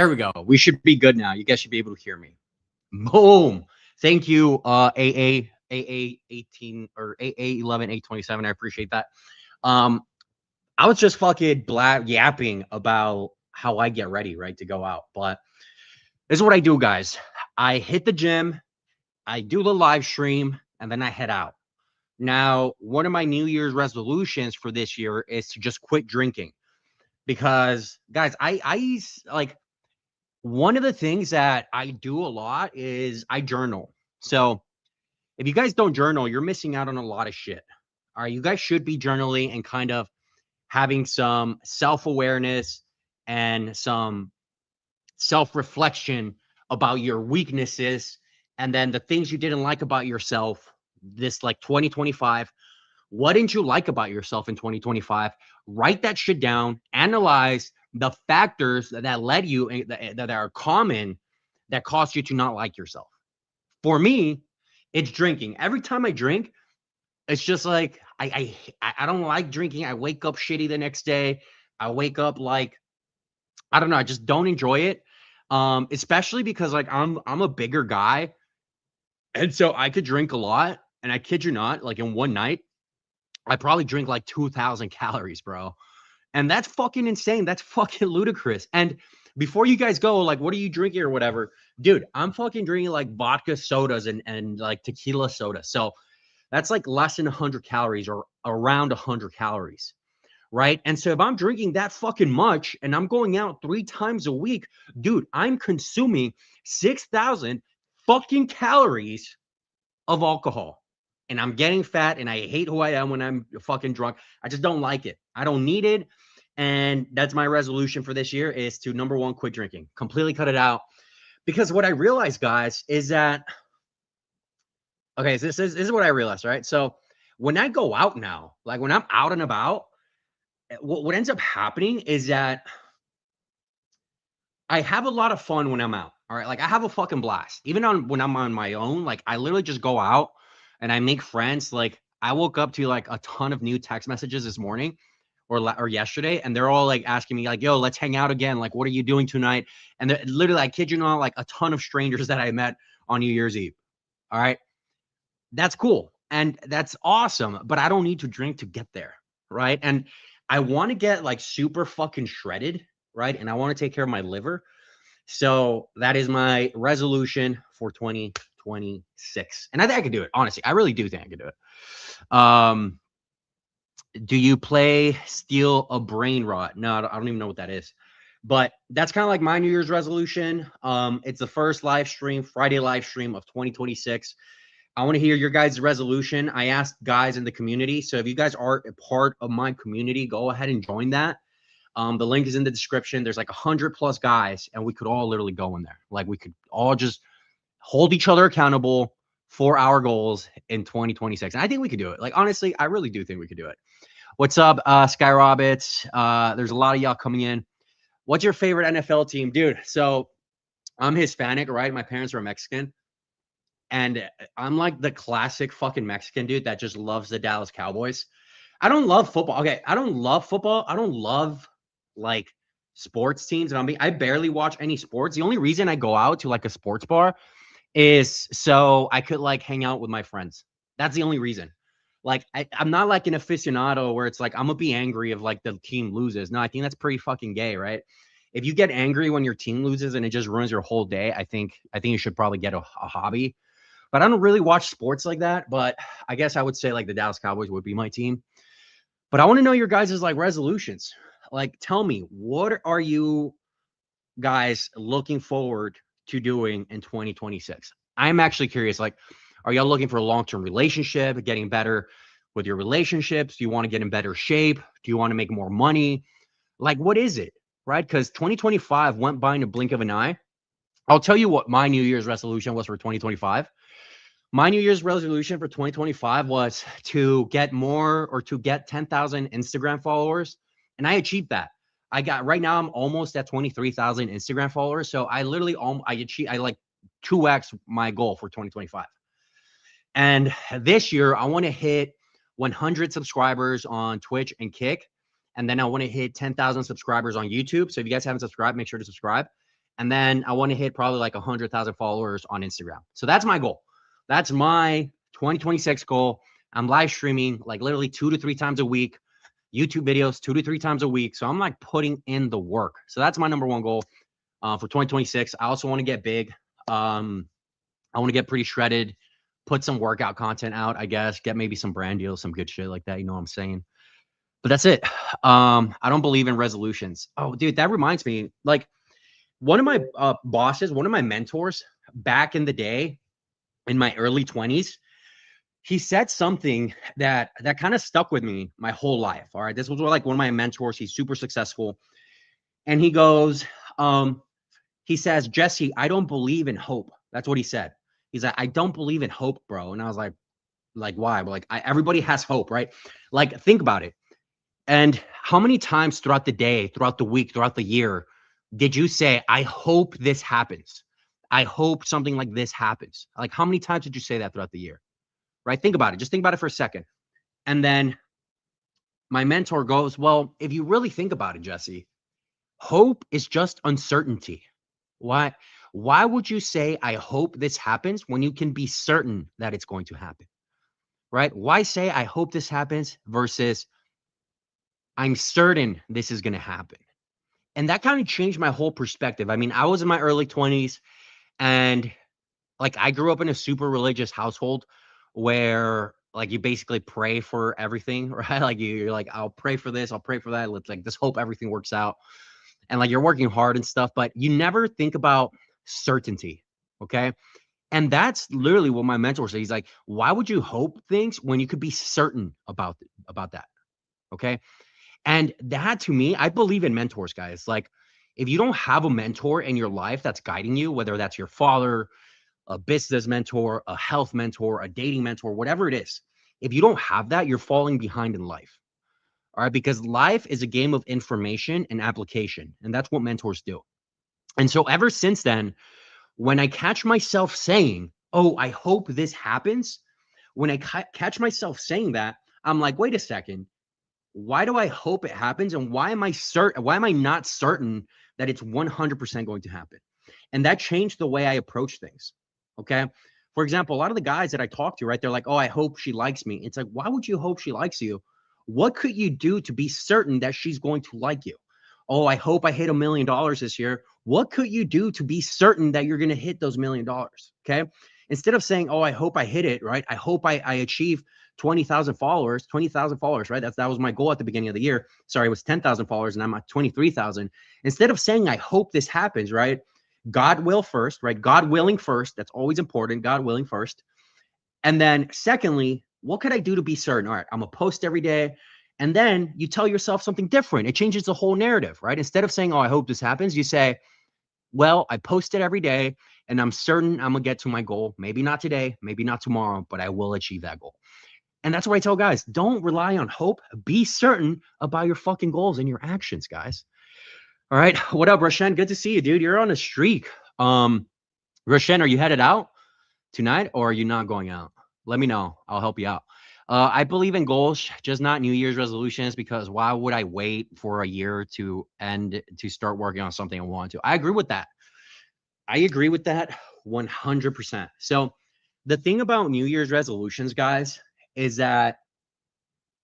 There we go. We should be good now. You guys should be able to hear me. Boom. Thank you, AA 18 or AA 11 827. I appreciate that. Um, I was just fucking yapping about how I get ready, right, to go out. But this is what I do, guys. I hit the gym, I do the live stream, and then I head out. Now, one of my New Year's resolutions for this year is to just quit drinking because, guys, like one of the things that I do a lot is I journal. So if you guys don't journal, you're missing out on a lot of shit. All right, you guys should be journaling and kind of having some self-awareness and some self-reflection about your weaknesses and then the things you didn't like about yourself this like 2025. What didn't you like about yourself in 2025? Write that shit down, analyze the factors that led you that are common that caused you to not like yourself. For me, it's drinking. Every time I drink, it's just like I don't like drinking. I wake up shitty the next day. I wake up like I don't know. I just don't enjoy it. Especially because like I'm a bigger guy, and so I could drink a lot. And I kid you not, like in one night, I probably drink like 2,000 calories, bro. And that's fucking insane. That's fucking ludicrous. And before you guys go, like, what are you drinking or whatever? Dude, I'm fucking drinking like vodka sodas and like tequila soda. So that's like less than 100 calories or around 100 calories. Right. And so if I'm drinking that fucking much and I'm going out 3 times a week, dude, I'm consuming 6,000 fucking calories of alcohol. And I'm getting fat and I hate who I am when I'm fucking drunk. I just don't like it. I don't need it. And that's my resolution for this year is to number one, quit drinking, completely cut it out. Because what I realized, guys, is that okay, so this is what I realized, right? So when I go out now, like when I'm out and about, what ends up happening is that I have a lot of fun when I'm out. All right. Like I have a fucking blast. Even on when I'm on my own, like I literally just go out and I make friends. Like I woke up to like a ton of new text messages this morning or yesterday, and they're all like asking me, like, yo, let's hang out again. Like, what are you doing tonight? And they're literally, I kid you not, like a ton of strangers that I met on New Year's Eve. All right. That's cool. And that's awesome. But I don't need to drink to get there. Right. And I want to get like super fucking shredded. Right. And I want to take care of my liver. So that is my resolution for 2026. And I think I can do it. Honestly, I really do think I can do it. Do you play Steal a Brain Rot? No, I don't even know what that is. But that's kind of like my New Year's resolution. It's the first live stream, Friday live stream of 2026. I want to hear your guys' resolution. I asked guys in the community. So if you guys are a part of my community, go ahead and join that. The link is in the description. There's like 100+ guys, and we could all literally go in there. Like we could all just hold each other accountable for our goals in 2026. And I think we could do it. Like honestly, I really do think we could do it. What's up, Sky Roberts? There's a lot of y'all coming in. What's your favorite NFL team, dude? So I'm Hispanic, right? My parents are Mexican. And I'm like the classic fucking Mexican dude that just loves the Dallas Cowboys. I don't love football. Okay, I don't love football. I don't love like sports teams. And I barely watch any sports. The only reason I go out to like a sports bar is so I could like hang out with my friends. That's the only reason. Like I'm not like an aficionado where it's like I'm gonna be angry if like the team loses. No, I think that's pretty fucking gay, right? If you get angry when your team loses and it just ruins your whole day, I think you should probably get a hobby. But I don't really watch sports like that. But I guess I would say like the Dallas Cowboys would be my team. But I want to know your guys' like resolutions. Like, tell me, what are you guys looking forward to doing in 2026? I'm actually curious. Like, are y'all looking for a long-term relationship, getting better with your relationships? Do you want to get in better shape? Do you want to make more money? Like, what is it? Right? Because 2025 went by in a blink of an eye. I'll tell you what my New Year's resolution was for 2025. My New Year's resolution for 2025 was to get more or to get 10,000 Instagram followers. And I achieved that. I got right now, I'm almost at 23,000 Instagram followers. So I literally, I like 2x my goal for 2025. And this year, I want to hit 100 subscribers on Twitch and Kick. And then I want to hit 10,000 subscribers on YouTube. So if you guys haven't subscribed, make sure to subscribe. And then I want to hit probably like 100,000 followers on Instagram. So that's my goal. That's my 2026 goal. I'm live streaming like literally 2 to 3 times a week, YouTube videos 2 to 3 times a week. So I'm like putting in the work. So that's my number one goal for 2026. I also want to get big. I want to get pretty shredded, put some workout content out, I guess, get maybe some brand deals, some good shit like that. You know what I'm saying? But that's it. I don't believe in resolutions. Oh, dude, that reminds me. Like one of my bosses, one of my mentors back in the day, in my early 20s, he said something that kind of stuck with me my whole life. All right, this was like one of my mentors. He's super successful, and he goes, he says, Jesse, I don't believe in hope. That's what he said. He's like, I don't believe in hope, bro. And I was like why? But like, everybody has hope, right? Like, think about it. And how many times throughout the day, throughout the week, throughout the year, did you say, I hope this happens? I hope something like this happens. Like, how many times did you say that throughout the year? Right? Think about it. Just think about it for a second. And then my mentor goes, well, if you really think about it, Jesse, hope is just uncertainty. Why? Why would you say, I hope this happens when you can be certain that it's going to happen? Right? Why say, I hope this happens versus I'm certain this is going to happen? And that kind of changed my whole perspective. I mean, I was in my early 20s and like I grew up in a super religious household where like you basically pray for everything, right? Like you're like, I'll pray for this, I'll pray for that. Let's like just hope everything works out. And like you're working hard and stuff, but you never think about certainty. Okay. And that's literally what my mentor said. He's like, why would you hope things when you could be certain about that? Okay. And that to me, I believe in mentors, guys. Like, if you don't have a mentor in your life that's guiding you, whether that's your father, a business mentor, a health mentor, a dating mentor, whatever it is, if you don't have that, you're falling behind in life. All right. Because life is a game of information and application. And that's what mentors do. And so ever since then, when I catch myself saying, oh, I hope this happens, when I catch myself saying that, I'm like, wait a second. Why do I hope it happens? And why am I certain? Why am I not certain that it's 100% going to happen? And that changed the way I approach things. Okay. For example, a lot of the guys that I talk to, right, they're like, oh, I hope she likes me. It's like, why would you hope she likes you? What could you do to be certain that she's going to like you? Oh, I hope I hit $1 million this year. What could you do to be certain that you're going to hit those $1 million? Okay. Instead of saying, oh, I hope I hit it, right? I hope I achieve 20,000 followers, right? That was my goal at the beginning of the year. Sorry, it was 10,000 followers and I'm at 23,000. Instead of saying, I hope this happens, right? God will first, right? God willing first. That's always important. God willing first. And then secondly, what could I do to be certain? All right, I'm going to post every day. And then you tell yourself something different. It changes the whole narrative, right? Instead of saying, oh, I hope this happens, you say, well, I post it every day and I'm certain I'm going to get to my goal. Maybe not today, maybe not tomorrow, but I will achieve that goal. And that's what I tell guys. Don't rely on hope. Be certain about your fucking goals and your actions, guys. All right. What up, Rashen? Good to see you, dude. You're on a streak. Rashen, are you headed out tonight or are you not going out? Let me know. I'll help you out. I believe in goals, just not New Year's resolutions, because why would I wait for a year to end to start working on something I want to? I agree with that. 100%. So the thing about New Year's resolutions, guys, is that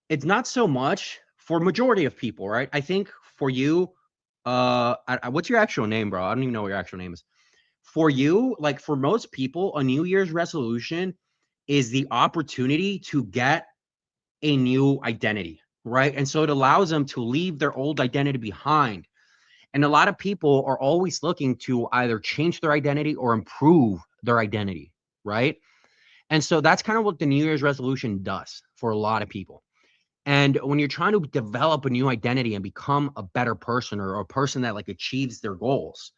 it's not so much for majority of people, right? I think for you, what's your actual name, bro? I don't even know what your actual name is. For you, like for most people, a New Year's resolution is the opportunity to get a new identity, right? And so it allows them to leave their old identity behind. And a lot of people are always looking to either change their identity or improve their identity, right? And so that's kind of what the New Year's resolution does for a lot of people. And when you're trying to develop a new identity and become a better person or a person that like achieves their goals,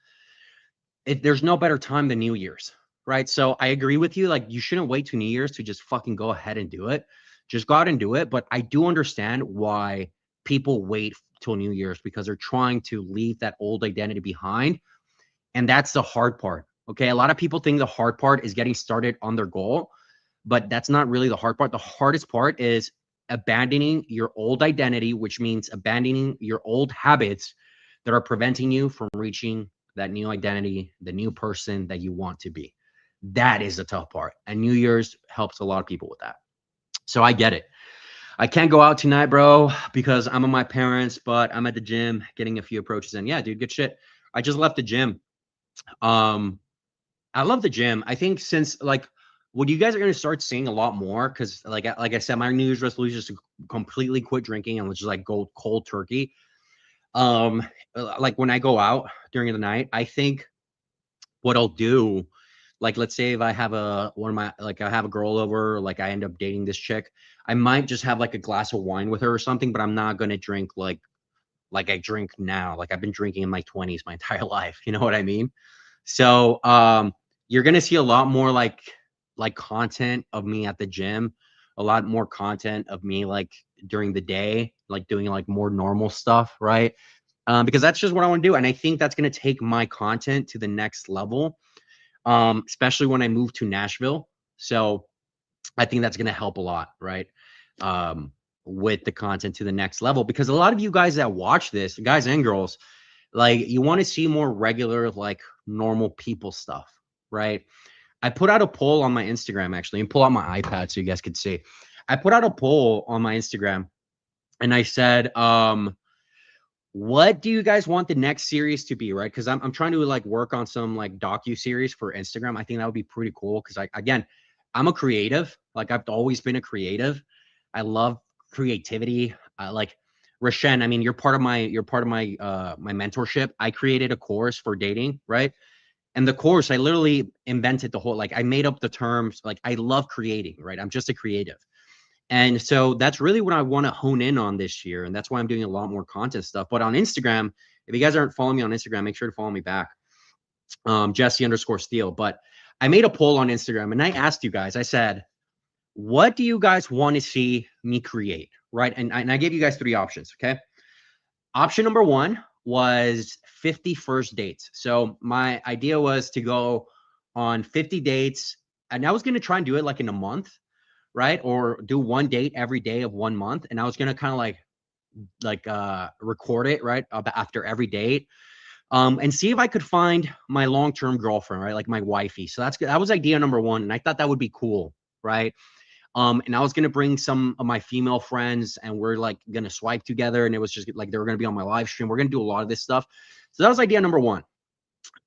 there's no better time than New Year's, right? So I agree with you. Like you shouldn't wait to New Year's to just fucking go ahead and do it. Just go out and do it. But I do understand why people wait till New Year's, because they're trying to leave that old identity behind. And that's the hard part. Okay. A lot of people think the hard part is getting started on their goal, but that's not really the hard part. The hardest part is abandoning your old identity, which means abandoning your old habits that are preventing you from reaching that new identity, the new person that you want to be. That is the tough part. And New Year's helps a lot of people with that. So I get it. I can't go out tonight, bro, because I'm with my parents, but I'm at the gym getting a few approaches in. Yeah, dude, good shit. I just left the gym. Um, I love the gym. I think since like what you guys are gonna start seeing a lot more, because like I said, my New Year's resolution is to completely quit drinking and just like go cold turkey. Um, like when I go out during the night, I think what I'll do, like let's say if I have a one of my like I have a girl over, like I end up dating this chick, I might just have like a glass of wine with her or something, but I'm not gonna drink like I drink now. Like I've been drinking in my 20s my entire life. You know what I mean? So you're gonna see a lot more like content of me at the gym, a lot more content of me like during the day, like doing like more normal stuff, right? Because that's just what I want to do. And I think that's going to take my content to the next level, especially when I move to Nashville. So I think that's going to help a lot, right? Um, with the content to the next level, because a lot of you guys that watch this, guys and girls, like you want to see more regular, like normal people stuff, right? I put out a poll on my Instagram actually, and pull out my iPad so you guys could see. I put out a poll on my Instagram and I said, what do you guys want the next series to be, right? Because I'm trying to like work on some like docu series for Instagram. I think that would be pretty cool because again, I'm a creative. Like I've always been a creative. I love creativity. Like Rashen, I mean, you're part of my my mentorship. I created a course for dating, right? And the course, I literally invented the whole like I made up the terms. Like I love creating, right? I'm just a creative. And so that's really what I want to hone in on this year. And that's why I'm doing a lot more content stuff. But on Instagram, if you guys aren't following me on Instagram, make sure to follow me back. Jesse underscore Steele. But I made a poll on Instagram and I asked you guys, I said, what do you guys want to see me create? Right. And I gave you guys three options. Okay. Option number one was 50 first dates. So my idea was to go on 50 dates. And I was going to try and do it like in a month, right? Or do one date every day of 1 month. And I was gonna kind of like record it right after every date. And see if I could find my long-term girlfriend, right? Like my wifey. So that was idea number one. And I thought that would be cool, right? And I was gonna bring some of my female friends and we're like gonna swipe together. And it was just like they were gonna be on my live stream. We're gonna do a lot of this stuff. So that was idea number one.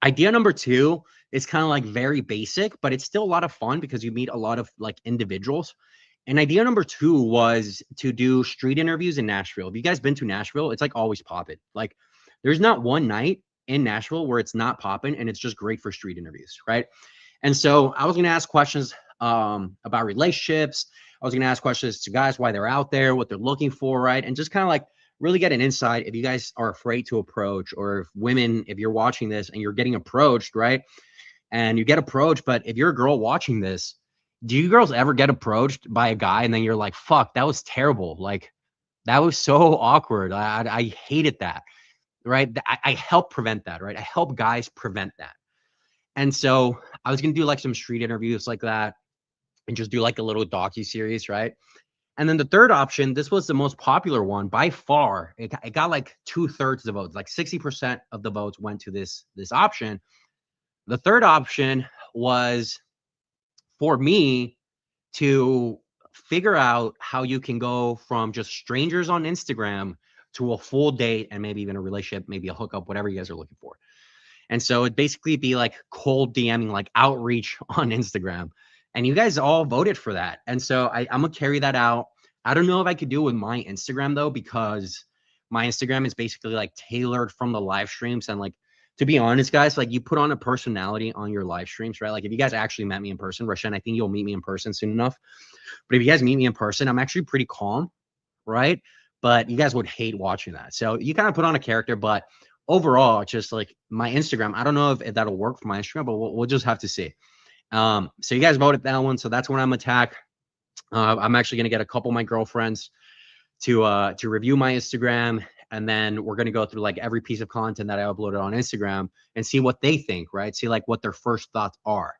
Idea number two is kind of like very basic, but it's still a lot of fun because you meet a lot of like individuals. And idea number two was to do street interviews in Nashville. Have you guys been to Nashville? It's like always popping. Like there's not one night in Nashville where it's not popping and it's just great for street interviews, right? And so I was going to ask questions about relationships. I was going to ask questions to guys why they're out there, what they're looking for, right? And just kind of like really get an insight if you guys are afraid to approach, or if women, if you're watching this and you're getting approached, right? And you get approached, but if you're a girl watching this, do you girls ever get approached by a guy and then you're like, fuck, that was terrible. Like that was so awkward. I hated that, right? I help prevent that, right? I help guys prevent that. And so I was going to do like some street interviews like that and just do like a little docu series, right? And then the third option, this was the most popular one by far. It got like 2/3 of the votes, like 60% of the votes went to this option. The third option was for me to figure out how you can go from just strangers on Instagram to a full date and maybe even a relationship, maybe a hookup, whatever you guys are looking for. And so it'd basically be like cold DMing, like outreach on Instagram. And you guys all voted for that. And so I'm gonna carry that out. I don't know if I could do it with my Instagram though, because my Instagram is basically like tailored from the live streams. And like, to be honest, guys, like you put on a personality on your live streams, right? Like if you guys actually met me in person, Rashan, I think you'll meet me in person soon enough. But if you guys meet me in person, I'm actually pretty calm, right? But you guys would hate watching that. So you kind of put on a character, but overall, it's just like my Instagram. I don't know if that'll work for my Instagram, but we'll just have to see. So you guys voted that one. So that's when I'm attack. I'm actually gonna get a couple of my girlfriends to review my Instagram, and then we're gonna go through like every piece of content that I uploaded on Instagram and see what they think, right? See like what their first thoughts are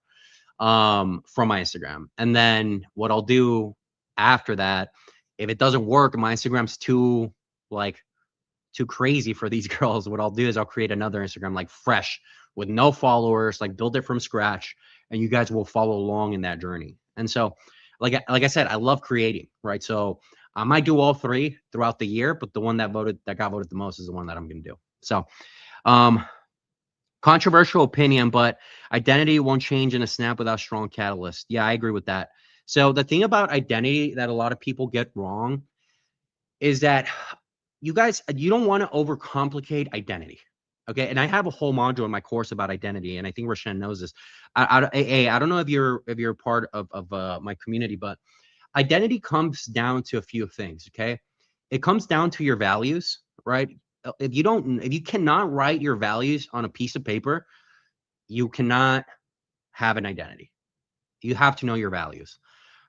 from my Instagram. And then what I'll do after that, if it doesn't work, my Instagram's too like too crazy for these girls, what I'll do is I'll create another Instagram like fresh with no followers, like build it from scratch, and you guys will follow along in that journey. And so, like I said, I love creating, right? So I might do all three throughout the year, but the one that got voted the most is the one that I'm going to do. So, um, controversial opinion, but identity won't change in a snap without strong catalyst. Yeah, I agree with that. So the thing about identity that a lot of people get wrong is that you don't want to overcomplicate identity. Okay. And I have a whole module in my course about identity, and I think Rashan knows this. I don't know if you're part of my community, but identity comes down to a few things. Okay. It comes down to your values, right? If you cannot write your values on a piece of paper, you cannot have an identity. You have to know your values.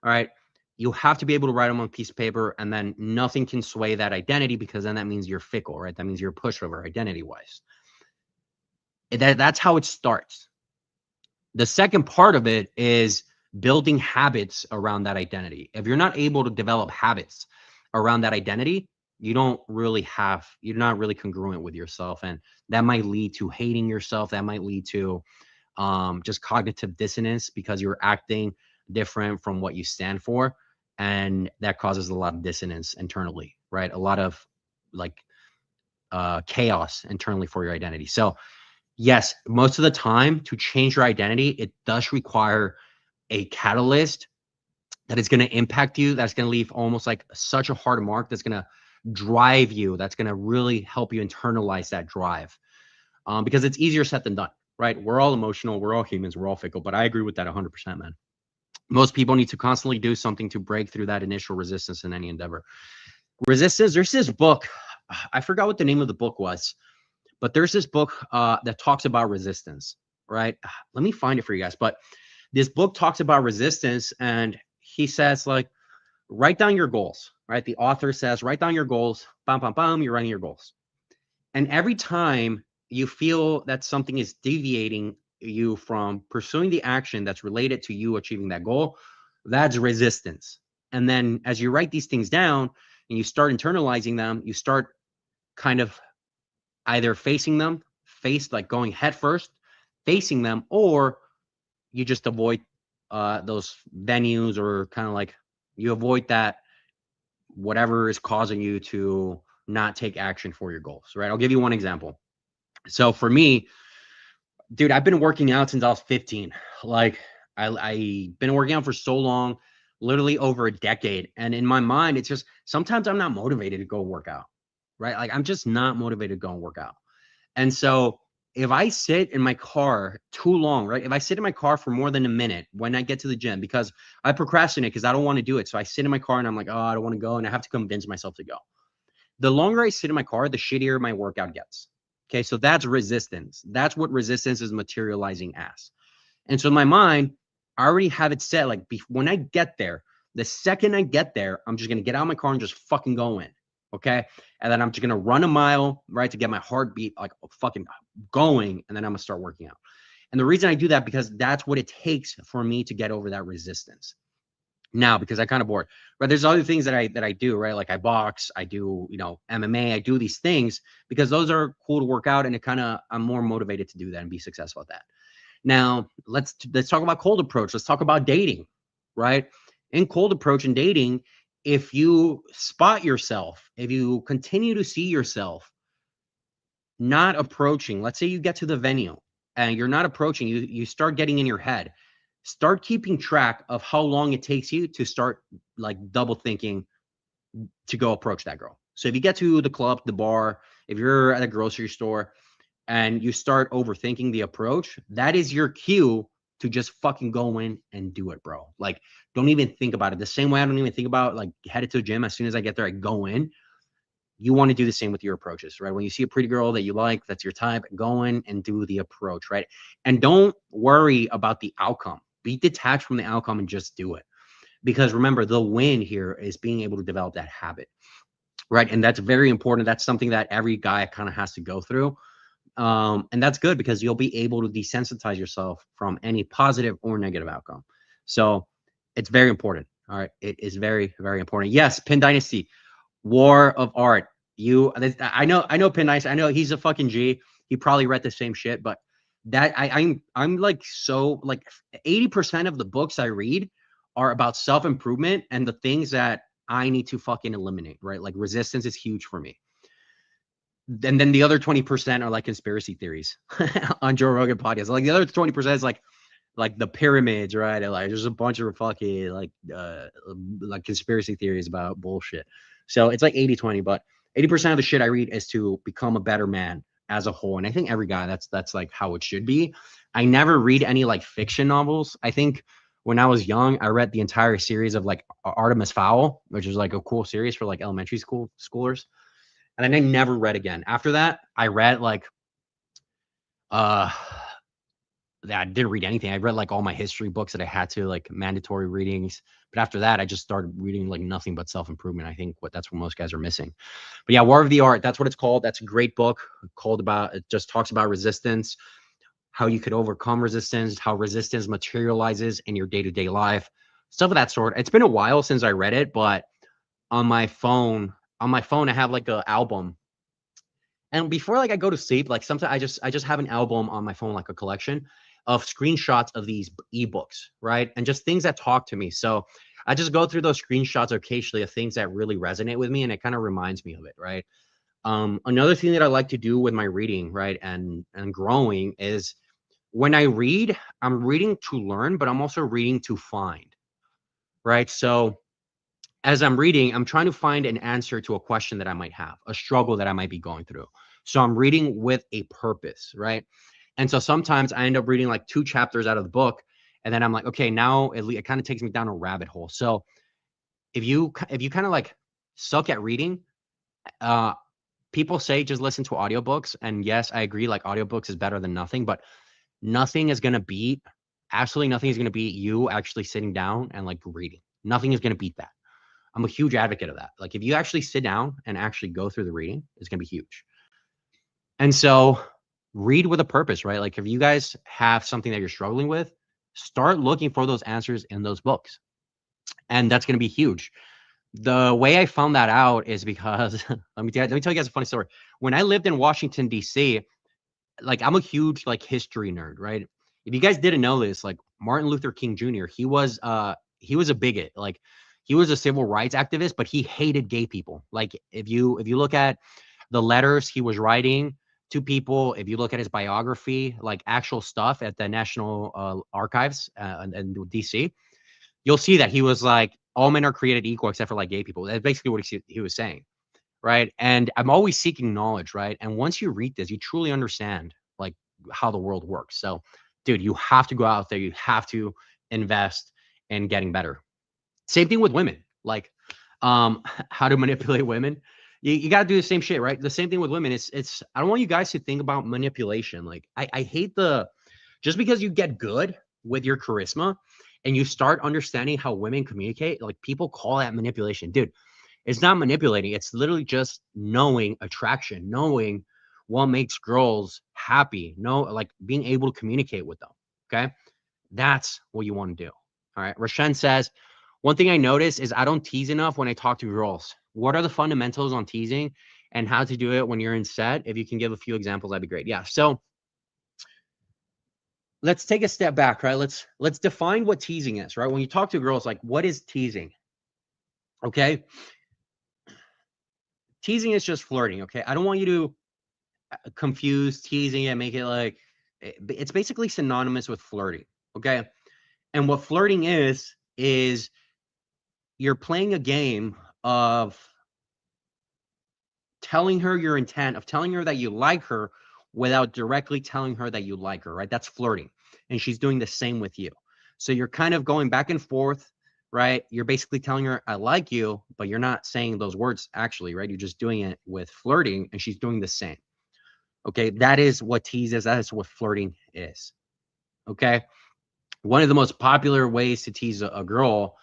All right. You have to be able to write them on a piece of paper, and then nothing can sway that identity, because then that means you're fickle, right? That means you're a pushover identity wise. That's how it starts. The second part of it is building habits around that identity. If you're not able to develop habits around that identity, you're not really congruent with yourself. And that might lead to hating yourself. That might lead to just cognitive dissonance, because you're acting different from what you stand for. And that causes a lot of dissonance internally, right? A lot of like chaos internally for your identity. So yes, most of the time to change your identity, it does require a catalyst that is going to impact you, that's going to leave almost like such a hard mark, that's going to drive you, that's going to really help you internalize that drive. Because it's easier said than done, right? We're all emotional, we're all humans, we're all fickle, but I agree with that 100%, man. Most people need to constantly do something to break through that initial resistance in any endeavor. Resistance, there's this book, I forgot what the name of the book was, but there's this book that talks about resistance, right? Let me find it for you guys. But this book talks about resistance, and he says, like, write down your goals, right? The author says, write down your goals, bam, bam, bam, you're writing your goals. And every time you feel that something is deviating you from pursuing the action that's related to you achieving that goal, that's resistance. And then as you write these things down and you start internalizing them, you start kind of either facing them, like going head first, facing them, or you just avoid those venues, or kind of like you avoid that, whatever is causing you to not take action for your goals, right? I'll give you one example. So for me, dude, I've been working out since I was 15. Like I been working out for so long, literally over a decade. And in my mind, it's just sometimes I'm not motivated to go work out, right? Like I'm just not motivated to go and work out. And so if I sit in my car too long, right? If I sit in my car for more than a minute when I get to the gym, because I procrastinate because I don't want to do it. So I sit in my car and I'm like, oh, I don't want to go. And I have to convince myself to go. The longer I sit in my car, the shittier my workout gets. Okay. So that's resistance. That's what resistance is materializing as. And so in my mind, I already have it set. Like when I get there, the second I get there, I'm just going to get out of my car and just fucking go in. Okay. And then I'm just going to run a mile, right, to get my heartbeat like fucking going. And then I'm going to start working out. And the reason I do that, because that's what it takes for me to get over that resistance. Now, because I kind of bored, but there's other things that I do, right? Like I box, I do, MMA, I do these things because those are cool to work out. And I'm more motivated to do that and be successful at that. Now, let's talk about cold approach. Let's talk about dating, right? In cold approach and dating, if you spot yourself, if you continue to see yourself not approaching, let's say you get to the venue and you're not approaching, you start getting in your head, start keeping track of how long it takes you to start like double thinking to go approach that girl. So if you get to the club, the bar, if you're at a grocery store, and you start overthinking the approach, that is your cue to just fucking go in and do it, bro. Like, don't even think about it. The same way I don't even think about like headed to the gym. As soon as I get there, I go in. You want to do the same with your approaches, right? When you see a pretty girl that you like, that's your type, go in and do the approach, right? And don't worry about the outcome. Be detached from the outcome and just do it. Because remember, the win here is being able to develop that habit, right? And that's very important. That's something that every guy kind of has to go through. And that's good because you'll be able to desensitize yourself from any positive or negative outcome. So it's very important. All right. It is very, very important. Yes, Pin Dynasty, War of Art. I know Pin Nice. I know he's a fucking G. He probably read the same shit, but I'm like so like 80% of the books I read are about self-improvement and the things that I need to fucking eliminate, right? Like resistance is huge for me. And then the other 20% are like conspiracy theories on Joe Rogan podcast. Like the other 20% is like the pyramids, right? And like there's a bunch of fucking like conspiracy theories about bullshit. So it's like 80-20, but 80% of the shit I read is to become a better man as a whole. And I think every guy that's like how it should be. I never read any like fiction novels. I think when I was young, I read the entire series of like Artemis Fowl, which is like a cool series for like elementary schoolers. And then I never read again. After that, I read like uh I didn't read anything. I read like all my history books that I had to, like mandatory readings. But after that, I just started reading like nothing but self-improvement. I think that's what most guys are missing. But yeah, War of the Art, that's what it's called. That's a great book called about, it just talks about resistance, how you could overcome resistance, how resistance materializes in your day-to-day life, stuff of that sort. It's been a while since I read it, but on my phone, I have like a album. And before like I go to sleep, like sometimes I just have an album on my phone, like a collection of screenshots of these ebooks, right? And just things that talk to me. So I just go through those screenshots occasionally of things that really resonate with me, and it kind of reminds me of it, right? Another thing that I like to do with my reading, right, and growing is when I read, I'm reading to learn, but I'm also reading to find, right? So as I'm reading, I'm trying to find an answer to a question that I might have, a struggle that I might be going through. So I'm reading with a purpose, right? And so sometimes I end up reading like 2 chapters out of the book, and then I'm like, okay, now it kind of takes me down a rabbit hole. So if you kind of like suck at reading, uh, people say just listen to audiobooks, and yes, I agree. Like audiobooks is better than nothing, but nothing is gonna beat, absolutely nothing is gonna beat you actually sitting down and like reading. Nothing is gonna beat that. I'm a huge advocate of that. Like if you actually sit down and actually go through the reading, it's gonna be huge. And so read with a purpose, right? Like if you guys have something that you're struggling with, start looking for those answers in those books. And that's gonna be huge. The way I found that out is because let me tell you guys a funny story. When I lived in Washington, DC, like I'm a huge like history nerd, right? If you guys didn't know this, like Martin Luther King Jr., he was a bigot. Like he was a civil rights activist, but he hated gay people. Like if you look at the letters he was writing to people, if you look at his biography, like actual stuff at the National Archives in DC, you'll see that he was like all men are created equal except for like gay people. That's basically what he was saying, right? And I'm always seeking knowledge, right? And once you read this, you truly understand like how the world works. So, dude, you have to go out there. You have to invest in getting better. Same thing with women. Like, how to manipulate women. You got to do the same shit, right? The same thing with women. It's. I don't want you guys to think about manipulation. Like, I hate the just because you get good with your charisma and you start understanding how women communicate. Like, people call that manipulation, dude. It's not manipulating. It's literally just knowing attraction, knowing what makes girls happy, like being able to communicate with them. Okay. That's what you want to do. All right. Rashen says, one thing I notice is I don't tease enough when I talk to girls. What are the fundamentals on teasing and how to do it when you're in set? If you can give a few examples, that'd be great. Yeah. So let's take a step back, right? Let's define what teasing is, right? When you talk to girls, like what is teasing? Okay. Teasing is just flirting. Okay. I don't want you to confuse teasing and make it like it's basically synonymous with flirting. Okay. And what flirting is you're playing a game of telling her your intent, of telling her that you like her without directly telling her that you like her, right? That's flirting. And she's doing the same with you. So you're kind of going back and forth, right? You're basically telling her, I like you, but you're not saying those words actually, right? You're just doing it with flirting, and she's doing the same. Okay. That is what tease is. That is what flirting is. Okay. One of the most popular ways to tease a girl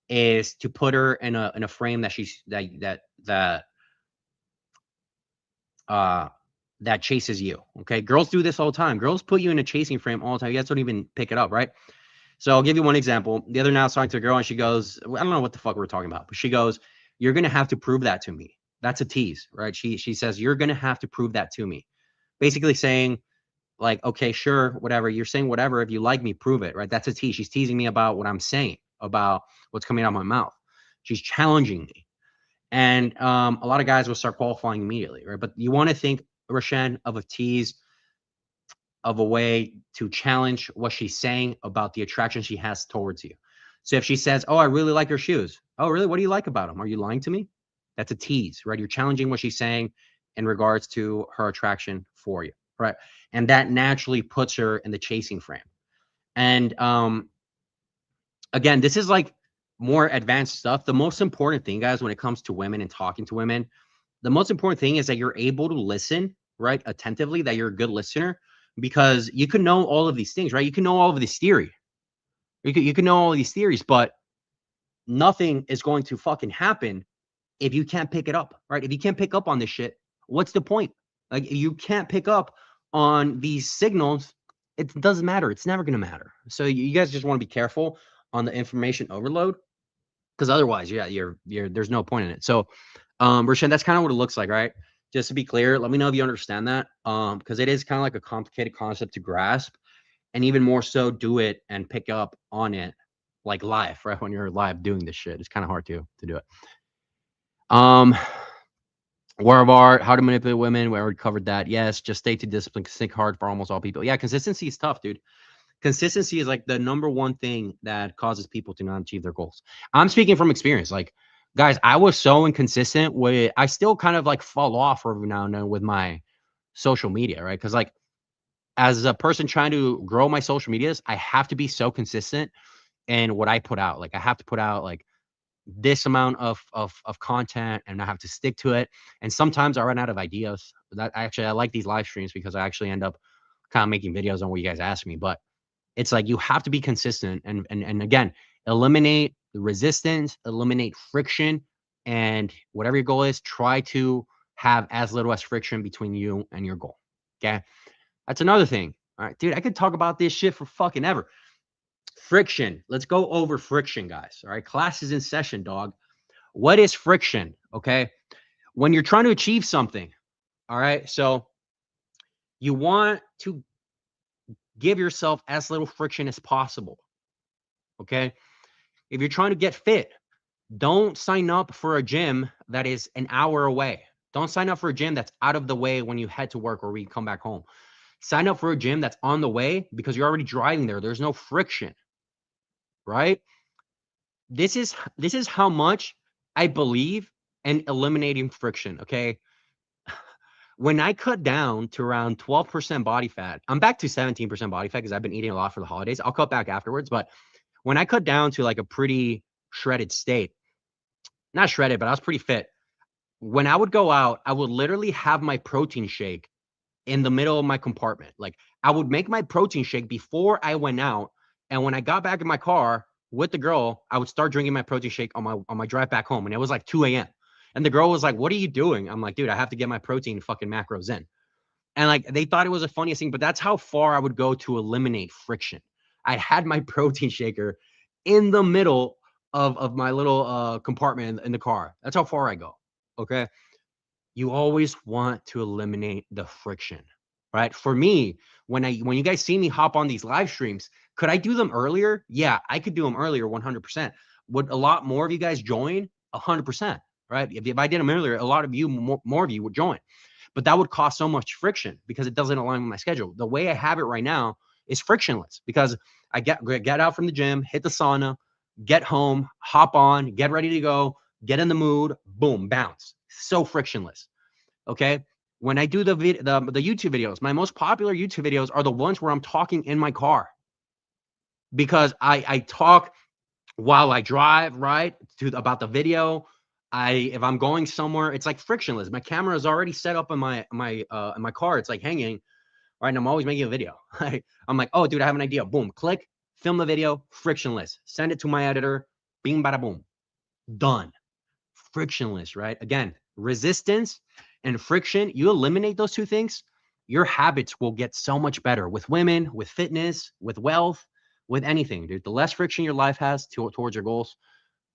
is to put her in a frame that she's that chases you. Okay. Girls do this all the time. Girls put you in a chasing frame all the time. You guys don't even pick it up, right? So I'll give you one example. The other night I was talking to a girl and she goes, I don't know what the fuck we're talking about, but she goes, you're gonna have to prove that to me. That's a tease, right? She says, you're gonna have to prove that to me. Basically saying, like, okay, sure, whatever. You're saying whatever. If you like me, prove it, right? That's a tease. She's teasing me about what I'm saying, about what's coming out of my mouth. She's challenging me. And a lot of guys will start qualifying immediately, right? But you want to think, Rashan, of a tease, of a way to challenge what she's saying about the attraction she has towards you. So if she says, oh, I really like your shoes. Oh, really? What do you like about them? Are you lying to me? That's a tease, right? You're challenging what she's saying in regards to her attraction for you, right? And that naturally puts her in the chasing frame. And again, this is like more advanced stuff. The most important thing, guys, when it comes to women and talking to women, the most important thing is that you're able to listen, right, attentively, that you're a good listener, because you can know all of these things, right? You can know all of this theory. You can know all of these theories, but nothing is going to fucking happen if you can't pick it up, right? If you can't pick up on this shit, what's the point? Like, if you can't pick up on these signals, it doesn't matter. It's never going to matter. So you guys just want to be careful on the information overload, because otherwise, yeah, you're there's no point in it. So, Rashan, that's kind of what it looks like, right? Just to be clear, let me know if you understand that, because it is kind of like a complicated concept to grasp, and even more so, do it and pick up on it like live, right? When you're live doing this shit, it's kind of hard to do it. War of Art, how to manipulate women. We already covered that. Yes, just stay to discipline. Think hard for almost all people. Yeah, consistency is tough, dude. Consistency is like the number one thing that causes people to not achieve their goals. I'm speaking from experience. Like, guys, I was so inconsistent with, I still kind of like fall off every now and then with my social media, right? Because like, as a person trying to grow my social medias, I have to be so consistent in what I put out. Like, I have to put out like this amount of content, and I have to stick to it. And sometimes I run out of ideas. That actually, I like these live streams because I actually end up kind of making videos on what you guys ask me. But it's like you have to be consistent, and again, eliminate the resistance, eliminate friction, and whatever your goal is, try to have as little as friction between you and your goal. Okay, that's another thing. All right, dude, I could talk about this shit for fucking ever. Friction. Let's go over friction, guys. All right, class is in session, dog. What is friction? Okay, when you're trying to achieve something, all right, so you want to give yourself as little friction as possible. Okay, if you're trying to get fit, don't sign up for a gym that is an hour away. Don't sign up for a gym that's out of the way when you head to work or when you come back home. Sign up for a gym that's on the way because you're already driving there. There's no friction, right? This is how much I believe in eliminating friction, okay? When I cut down to around 12% body fat, I'm back to 17% body fat because I've been eating a lot for the holidays. I'll cut back afterwards, but when I cut down to like a pretty shredded state, not shredded, but I was pretty fit. When I would go out, I would literally have my protein shake in the middle of my compartment. Like, I would make my protein shake before I went out, and when I got back in my car with the girl, I would start drinking my protein shake on my drive back home, and it was like 2 a.m. And the girl was like, "What are you doing?" I'm like, "Dude, I have to get my protein fucking macros in." And like, they thought it was the funniest thing, but that's how far I would go to eliminate friction. I had my protein shaker in the middle of my little compartment in the car. That's how far I go. Okay. You always want to eliminate the friction, right? For me, when you guys see me hop on these live streams, could I do them earlier? Yeah, I could do them earlier 100%. Would a lot more of you guys join? 100%, right? If I did them earlier, a lot of you, more of you would join. But that would cause so much friction because it doesn't align with my schedule. The way I have it right now is frictionless because I get out from the gym, hit the sauna, get home, hop on, get ready to go, get in the mood, boom, bounce. So frictionless. Okay. When I do the YouTube videos, my most popular YouTube videos are the ones where I'm talking in my car because I talk while I drive, right? About the video. If I'm going somewhere, it's like frictionless. My camera is already set up in my car. It's like hanging, right? And I'm always making a video. I'm like, oh, dude, I have an idea. Boom, click, film the video, frictionless. Send it to my editor. Bing, bada, boom, done. Frictionless, right? Again, resistance and friction. You eliminate those two things, your habits will get so much better with women, with fitness, with wealth, with anything, dude. The less friction your life has towards your goals,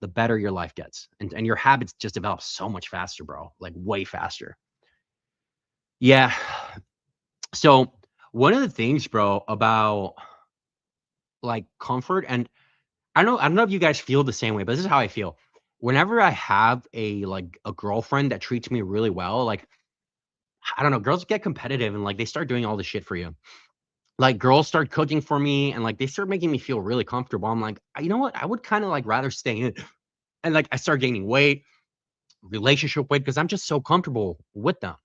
the better your life gets. And your habits just develop so much faster, bro. Like way faster. Yeah. So one of the things, bro, about like comfort, and I don't know if you guys feel the same way, but this is how I feel. Whenever I have a girlfriend that treats me really well, like I don't know, girls get competitive and like they start doing all the shit for you. Like girls start cooking for me and like they start making me feel really comfortable. I'm like, you know what? I would kind of like rather stay in. And like I start gaining weight, relationship weight, because I'm just so comfortable with them.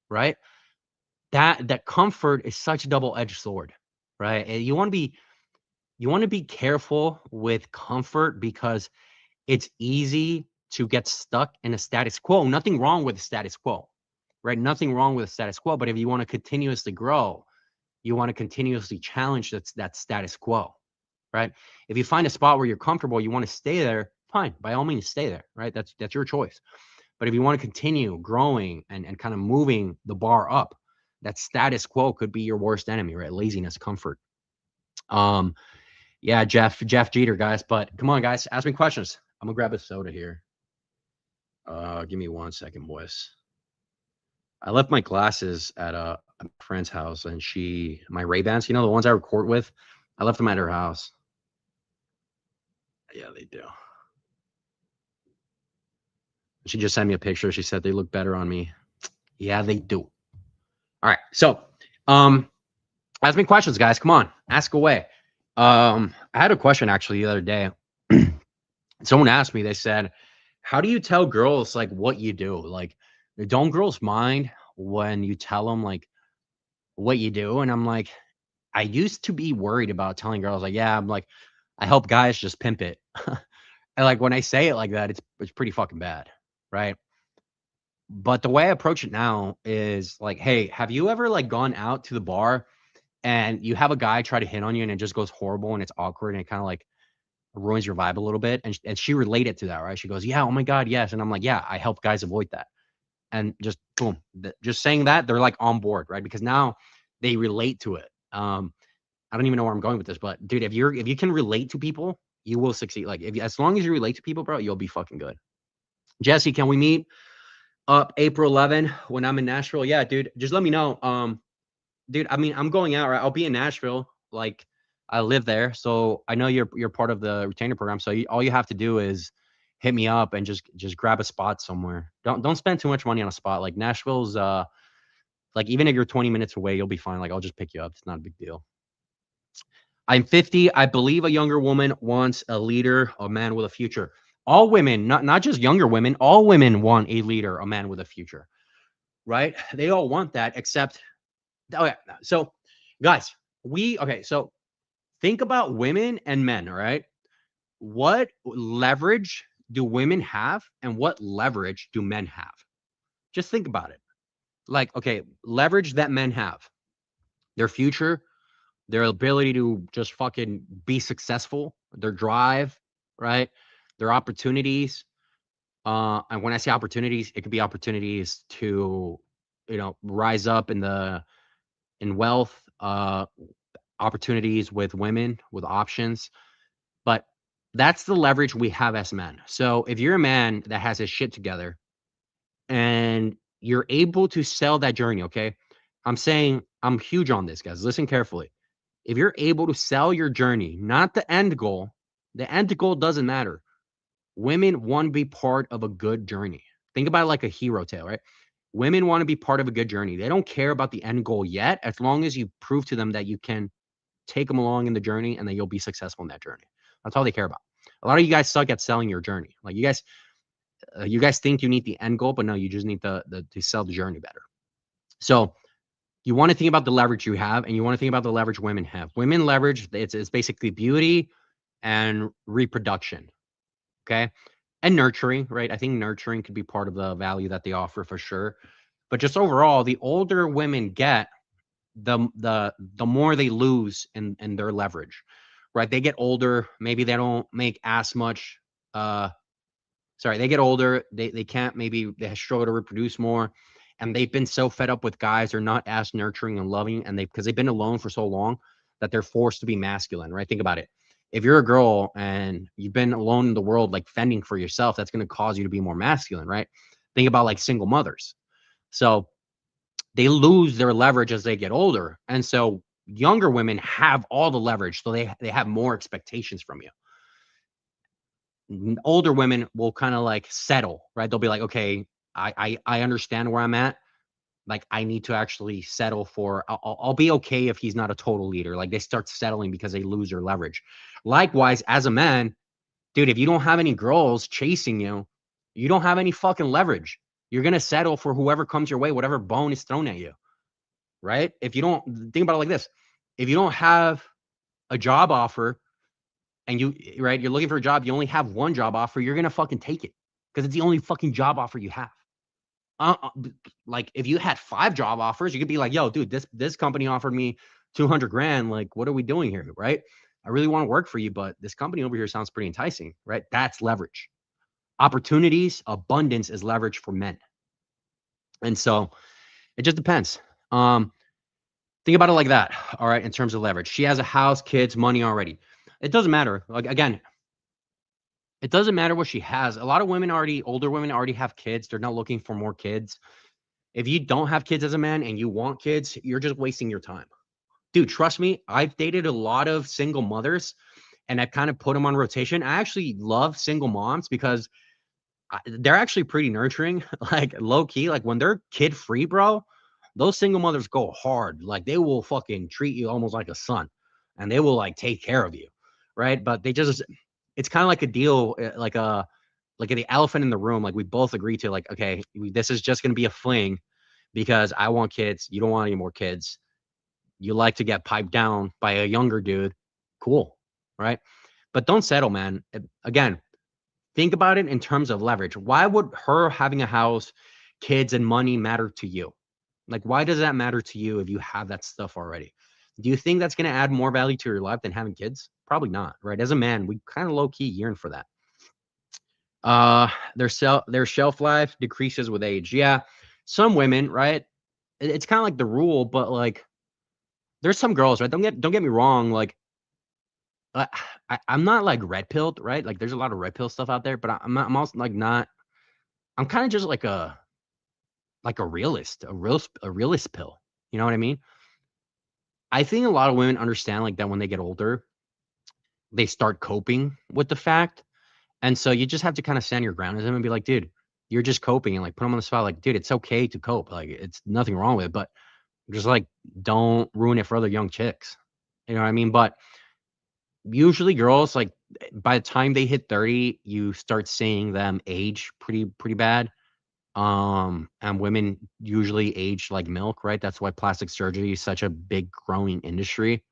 Right. That comfort is such a double-edged sword. Right. And you want to be careful with comfort because it's easy to get stuck in a status quo. Nothing wrong with the status quo, right? Nothing wrong with the status quo. But if you want to continuously grow, you want to continuously challenge that status quo, right? If you find a spot where you're comfortable, you want to stay there, fine, by all means, stay there, right? That's your choice. But if you want to continue growing and kind of moving the bar up, that status quo could be your worst enemy, right? Laziness, comfort. Um, yeah, Jeff Jeter, guys. But come on, guys, ask me questions. I'm gonna grab a soda here. Give me 1 second, boys. I left my glasses at a friend's house, and my Ray-Bans, the ones I record with, I left them at her house. Yeah, they do. She just sent me a picture. She said they look better on me. Yeah, they do. All right, so ask me questions, guys. Come on, ask away. I had a question actually the other day. Someone asked me. They said, "How do you tell girls like what you do? Like, don't girls mind when you tell them like what you do?" And I'm like, I used to be worried about telling girls like, yeah, I'm like, I help guys just pimp it. And like when I say it like that, it's pretty fucking bad, right? But the way I approach it now is like, hey, have you ever like gone out to the bar and you have a guy try to hit on you and it just goes horrible and it's awkward and it kind of like ruins your vibe a little bit? And she related to that, right? She goes, yeah, oh my God, yes. And I'm like, yeah, I help guys avoid that. And just boom, just saying that, they're like on board, right? Because now they relate to it. I don't even know where I'm going with this, but dude, if you can relate to people, you will succeed. Like as long as you relate to people, bro, you'll be fucking good. Jesse, can we meet up April 11 when I'm in Nashville? Yeah, dude, just let me know. Dude, I mean, I'm going out, right? I'll be in Nashville. Like I live there, so I know you're part of the retainer program. So all you have to do is hit me up and just grab a spot somewhere. Don't spend too much money on a spot. Like Nashville's like even if you're 20 minutes away, you'll be fine. Like I'll just pick you up. It's not a big deal. I'm 50. I believe a younger woman wants a leader, a man with a future. All women, not just younger women, all women want a leader, a man with a future, right? They all want that, except, okay. So, guys, so think about women and men, all right? What leverage do women have and what leverage do men have? Just think about it. Like, okay, leverage that men have, their future, their ability to just fucking be successful, their drive, right? Their opportunities. And when I say opportunities, it could be opportunities to, rise up in wealth, opportunities with women, with options. But that's the leverage we have as men. So if you're a man that has his shit together and you're able to sell that journey, okay? I'm saying I'm huge on this, guys. Listen carefully. If you're able to sell your journey, not the end goal doesn't matter. Women want to be part of a good journey. Think about it like a hero tale, right? Women want to be part of a good journey. They don't care about the end goal yet, as long as you prove to them that you can take them along in the journey and that you'll be successful in that journey. That's all they care about. A lot of you guys suck at selling your journey. Like you guys think you need the end goal, but no, you just need to sell the journey better. So you want to think about the leverage you have, and you want to think about the leverage women have. Women leverage, it's basically beauty and reproduction. Okay. And nurturing, right? I think nurturing could be part of the value that they offer for sure. But just overall, the older women get, the more they lose in their leverage, right? They get older, maybe they don't make as much they get older, they can't, maybe they struggle to reproduce more, and they've been so fed up with guys are not as nurturing and loving, and because they've been alone for so long that they're forced to be masculine, right? Think about it. If you're a girl and you've been alone in the world, like fending for yourself, that's going to cause you to be more masculine, right? Think about like single mothers. So they lose their leverage as they get older. And so younger women have all the leverage. So they have more expectations from you. Older women will kind of like settle, right? They'll be like, okay, I understand where I'm at. Like I need to actually settle for. I'll be okay if he's not a total leader. Like they start settling because they lose their leverage. Likewise, as a man, dude, if you don't have any girls chasing you, you don't have any fucking leverage. You're gonna settle for whoever comes your way, whatever bone is thrown at you, right? If you don't think about it like this, if you don't have a job offer and you're looking for a job, you only have one job offer, you're gonna fucking take it because it's the only fucking job offer you have. Uh, uh, like if you had 5 job offers, you could be like, yo, dude, this company offered me 200 grand. Like, what are we doing here, right? I really want to work for you, but this company over here sounds pretty enticing, right? That's leverage. Opportunities, abundance is leverage for men. And so it just depends. Think about it like that. All right, in terms of leverage. She has a house, kids, money already. It doesn't matter. Like again, it doesn't matter what she has. A lot of women older women already have kids. They're not looking for more kids. If you don't have kids as a man and you want kids, you're just wasting your time. Dude, trust me, I've dated a lot of single mothers and I've kind of put them on rotation. I actually love single moms because they're actually pretty nurturing, like low key. Like when they're kid free, bro, those single mothers go hard. Like they will fucking treat you almost like a son and they will like take care of you. Right. But it's kind of like a deal, like the elephant in the room. Like we both agree to, like, okay, this is just going to be a fling because I want kids. You don't want any more kids. You like to get piped down by a younger dude. Cool. Right. But don't settle, man. Again, think about it in terms of leverage. Why would her having a house, kids, and money matter to you? Like, why does that matter to you if you have that stuff already? Do you think that's going to add more value to your life than having kids? Probably not, right? As a man, we kind of low key yearn for that. Their shelf life decreases with age. Yeah, some women, right? It's kind of like the rule, but like, there's some girls, right? Don't get me wrong. Like, uh, I'm not like red pilled, right? Like, there's a lot of red pill stuff out there, but I'm also like not. I'm kind of just like a realist, a realist pill. You know what I mean? I think a lot of women understand like that when they get older, they start coping with the fact. And so you just have to kind of stand your ground with them and be like, dude, you're just coping, and like put them on the spot. Like, dude, it's okay to cope. Like, it's nothing wrong with it, but just like don't ruin it for other young chicks. You know what I mean? But usually girls, like by the time they hit 30, you start seeing them age pretty bad. And women usually age like milk, right? That's why plastic surgery is such a big growing industry.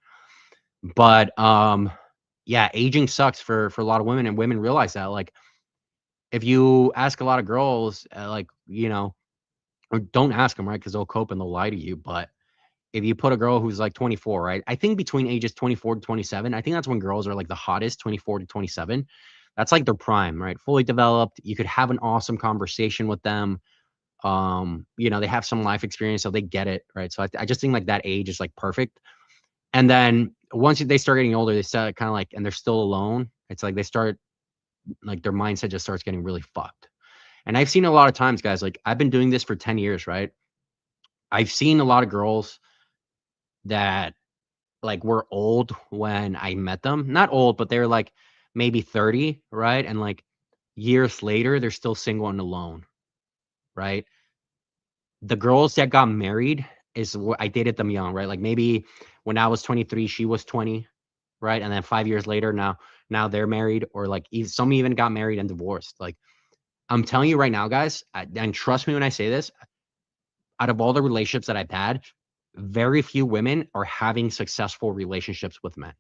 But yeah, aging sucks for a lot of women, and women realize that. Like if you ask a lot of girls, like, or don't ask them, right? Because they'll cope and they'll lie to you. But if you put a girl who's like 24, right? I think between ages 24 to 27, I think that's when girls are like the hottest, 24 to 27. That's like their prime, right? Fully developed. You could have an awesome conversation with them. They have some life experience, so they get it, right? So I just think like that age is like perfect. And then once they start getting older, they start kind of like, and they're still alone. It's like they start like their mindset just starts getting really fucked. And I've seen a lot of times, guys, like I've been doing this for 10 years, right? I've seen a lot of girls that like were old when I met them. Not old, but they're like maybe 30, right? And like years later, they're still single and alone, right? The girls that got married is what I dated them young, right? Like maybe when I was 23, she was 20, right? And then 5 years later, now they're married, or like some even got married and divorced. Like I'm telling you right now, guys, and trust me when I say this, out of all the relationships that I've had, very few women are having successful relationships with men.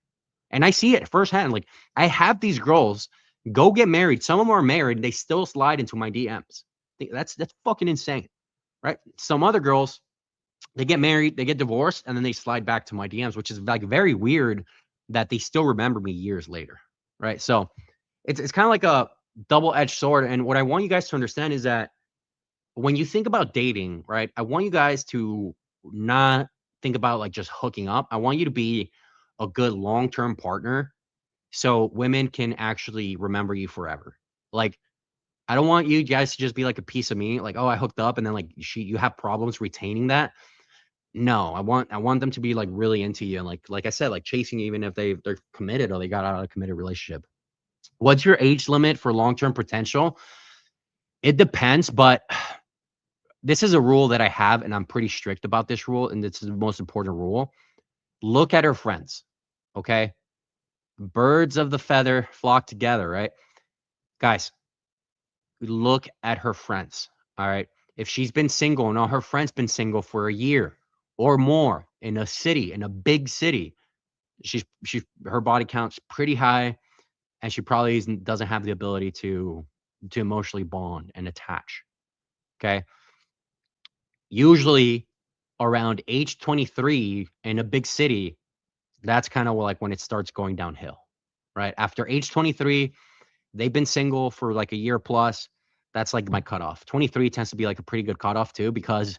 And I see it firsthand. Like I have these girls go get married. Some of them are married, and they still slide into my DMs. That's fucking insane, right? Some other girls, they get married, they get divorced, and then they slide back to my DMs, which is like very weird that they still remember me years later, right? So it's kind of like a double-edged sword. And what I want you guys to understand is that when you think about dating, right, I want you guys to not think about like just hooking up. I want you to be a good long-term partner so women can actually remember you forever. Like, I don't want you guys to just be like a piece of meat, like, oh, I hooked up, and then like you have problems retaining that. No, I want them to be like really into you and like I said, like chasing you even if they're committed or they got out of a committed relationship. What's your age limit for long-term potential? It depends, but this is a rule that I have, and I'm pretty strict about this rule, and this is the most important rule. Look at her friends. Okay. Birds of the feather flock together, right? Guys, look at her friends. All right. If she's been single and all her friends been single for a year or more in a city, in a big city, she's her body count's pretty high, and she probably doesn't have the ability to emotionally bond and attach. Okay. Usually around age 23 in a big city, that's kind of like when it starts going downhill, right? After age 23, they've been single for like a year plus. That's like my cutoff. 23 tends to be like a pretty good cutoff too, because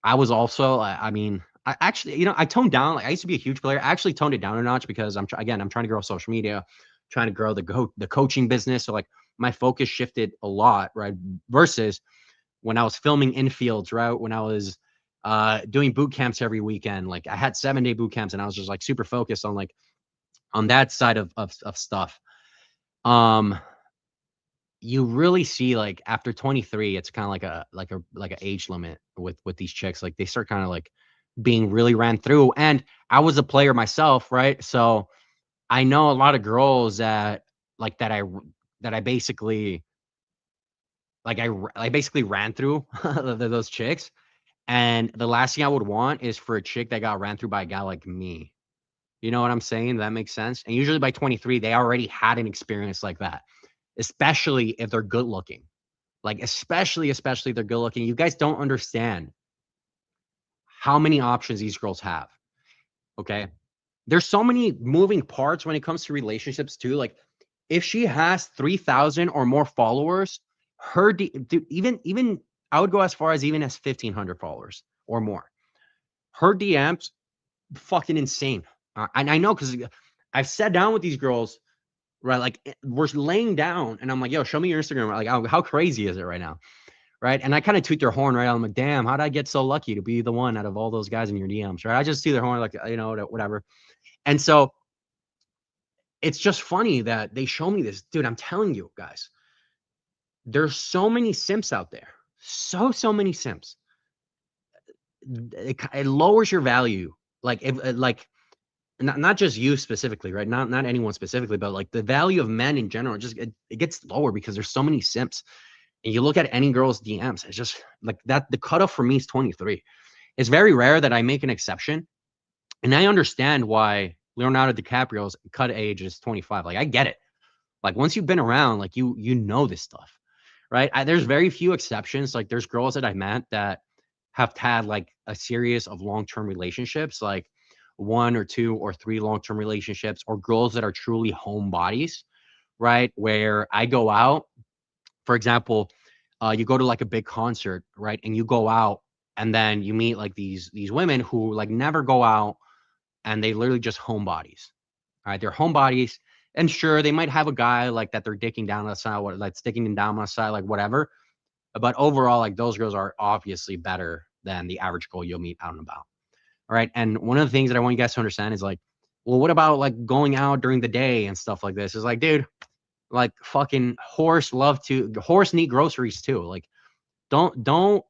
I was also, I mean, I actually, I toned down. Like I used to be a huge player. I actually toned it down a notch because I'm trying to grow social media, trying to grow the coaching business. So like my focus shifted a lot, right? Versus when I was filming infields, right? When I was doing boot camps every weekend, like I had 7-day boot camps, and I was just like super focused on like on that side of stuff. Um, you really see like after 23, it's kind of like a age limit with these chicks. Like they start kind of like being really ran through. And I was a player myself, right? So I know a lot of girls that like that I basically I basically ran through those chicks. And the last thing I would want is for a chick that got ran through by a guy like me. You know what I'm saying? That makes sense. And usually by 23, they already had an experience like that, especially if they're good looking. Like, especially if they're good looking. You guys don't understand how many options these girls have. Okay. There's so many moving parts when it comes to relationships, too. Like, if she has 3,000 or more followers, dude, even I would go as far as even as 1,500 followers or more. Her DMs fucking insane. And I know because I've sat down with these girls, right? Like we're laying down, and I'm like, "Yo, show me your Instagram." Like, how crazy is it right now, right? And I kind of toot their horn, right? I'm like, "Damn, how did I get so lucky to be the one out of all those guys in your DMs?" Right? I just see their horn, like whatever. And so it's just funny that they show me this, dude. I'm telling you, guys, there's so many simps out there, so many simps. It lowers your value, like if like not just you specifically, right? Not anyone specifically, but like the value of men in general, just it gets lower because there's so many simps. And you look at any girl's DMs, it's just like that. The cutoff for me is 23. It's very rare that I make an exception, and I understand why Leonardo DiCaprio's cut age is 25. Like I get it. Like once you've been around, like you know this stuff, right? There's very few exceptions. Like there's girls that I met that have had like a series of long-term relationships, like 1 or 2 or 3 long-term relationships, or girls that are truly homebodies, right? Where I go out, for example, you go to like a big concert, right? And you go out and then you meet like these women who like never go out, and they literally just homebodies. All right, they're homebodies. And sure, they might have a guy like that they're dicking down on the side, like sticking him down on the side, like whatever. But overall, like those girls are obviously better than the average girl you'll meet out and about. All right. And one of the things that I want you guys to understand is like, well, what about like going out during the day and stuff like this? Is like, dude, like fucking horse need groceries too. Like, don't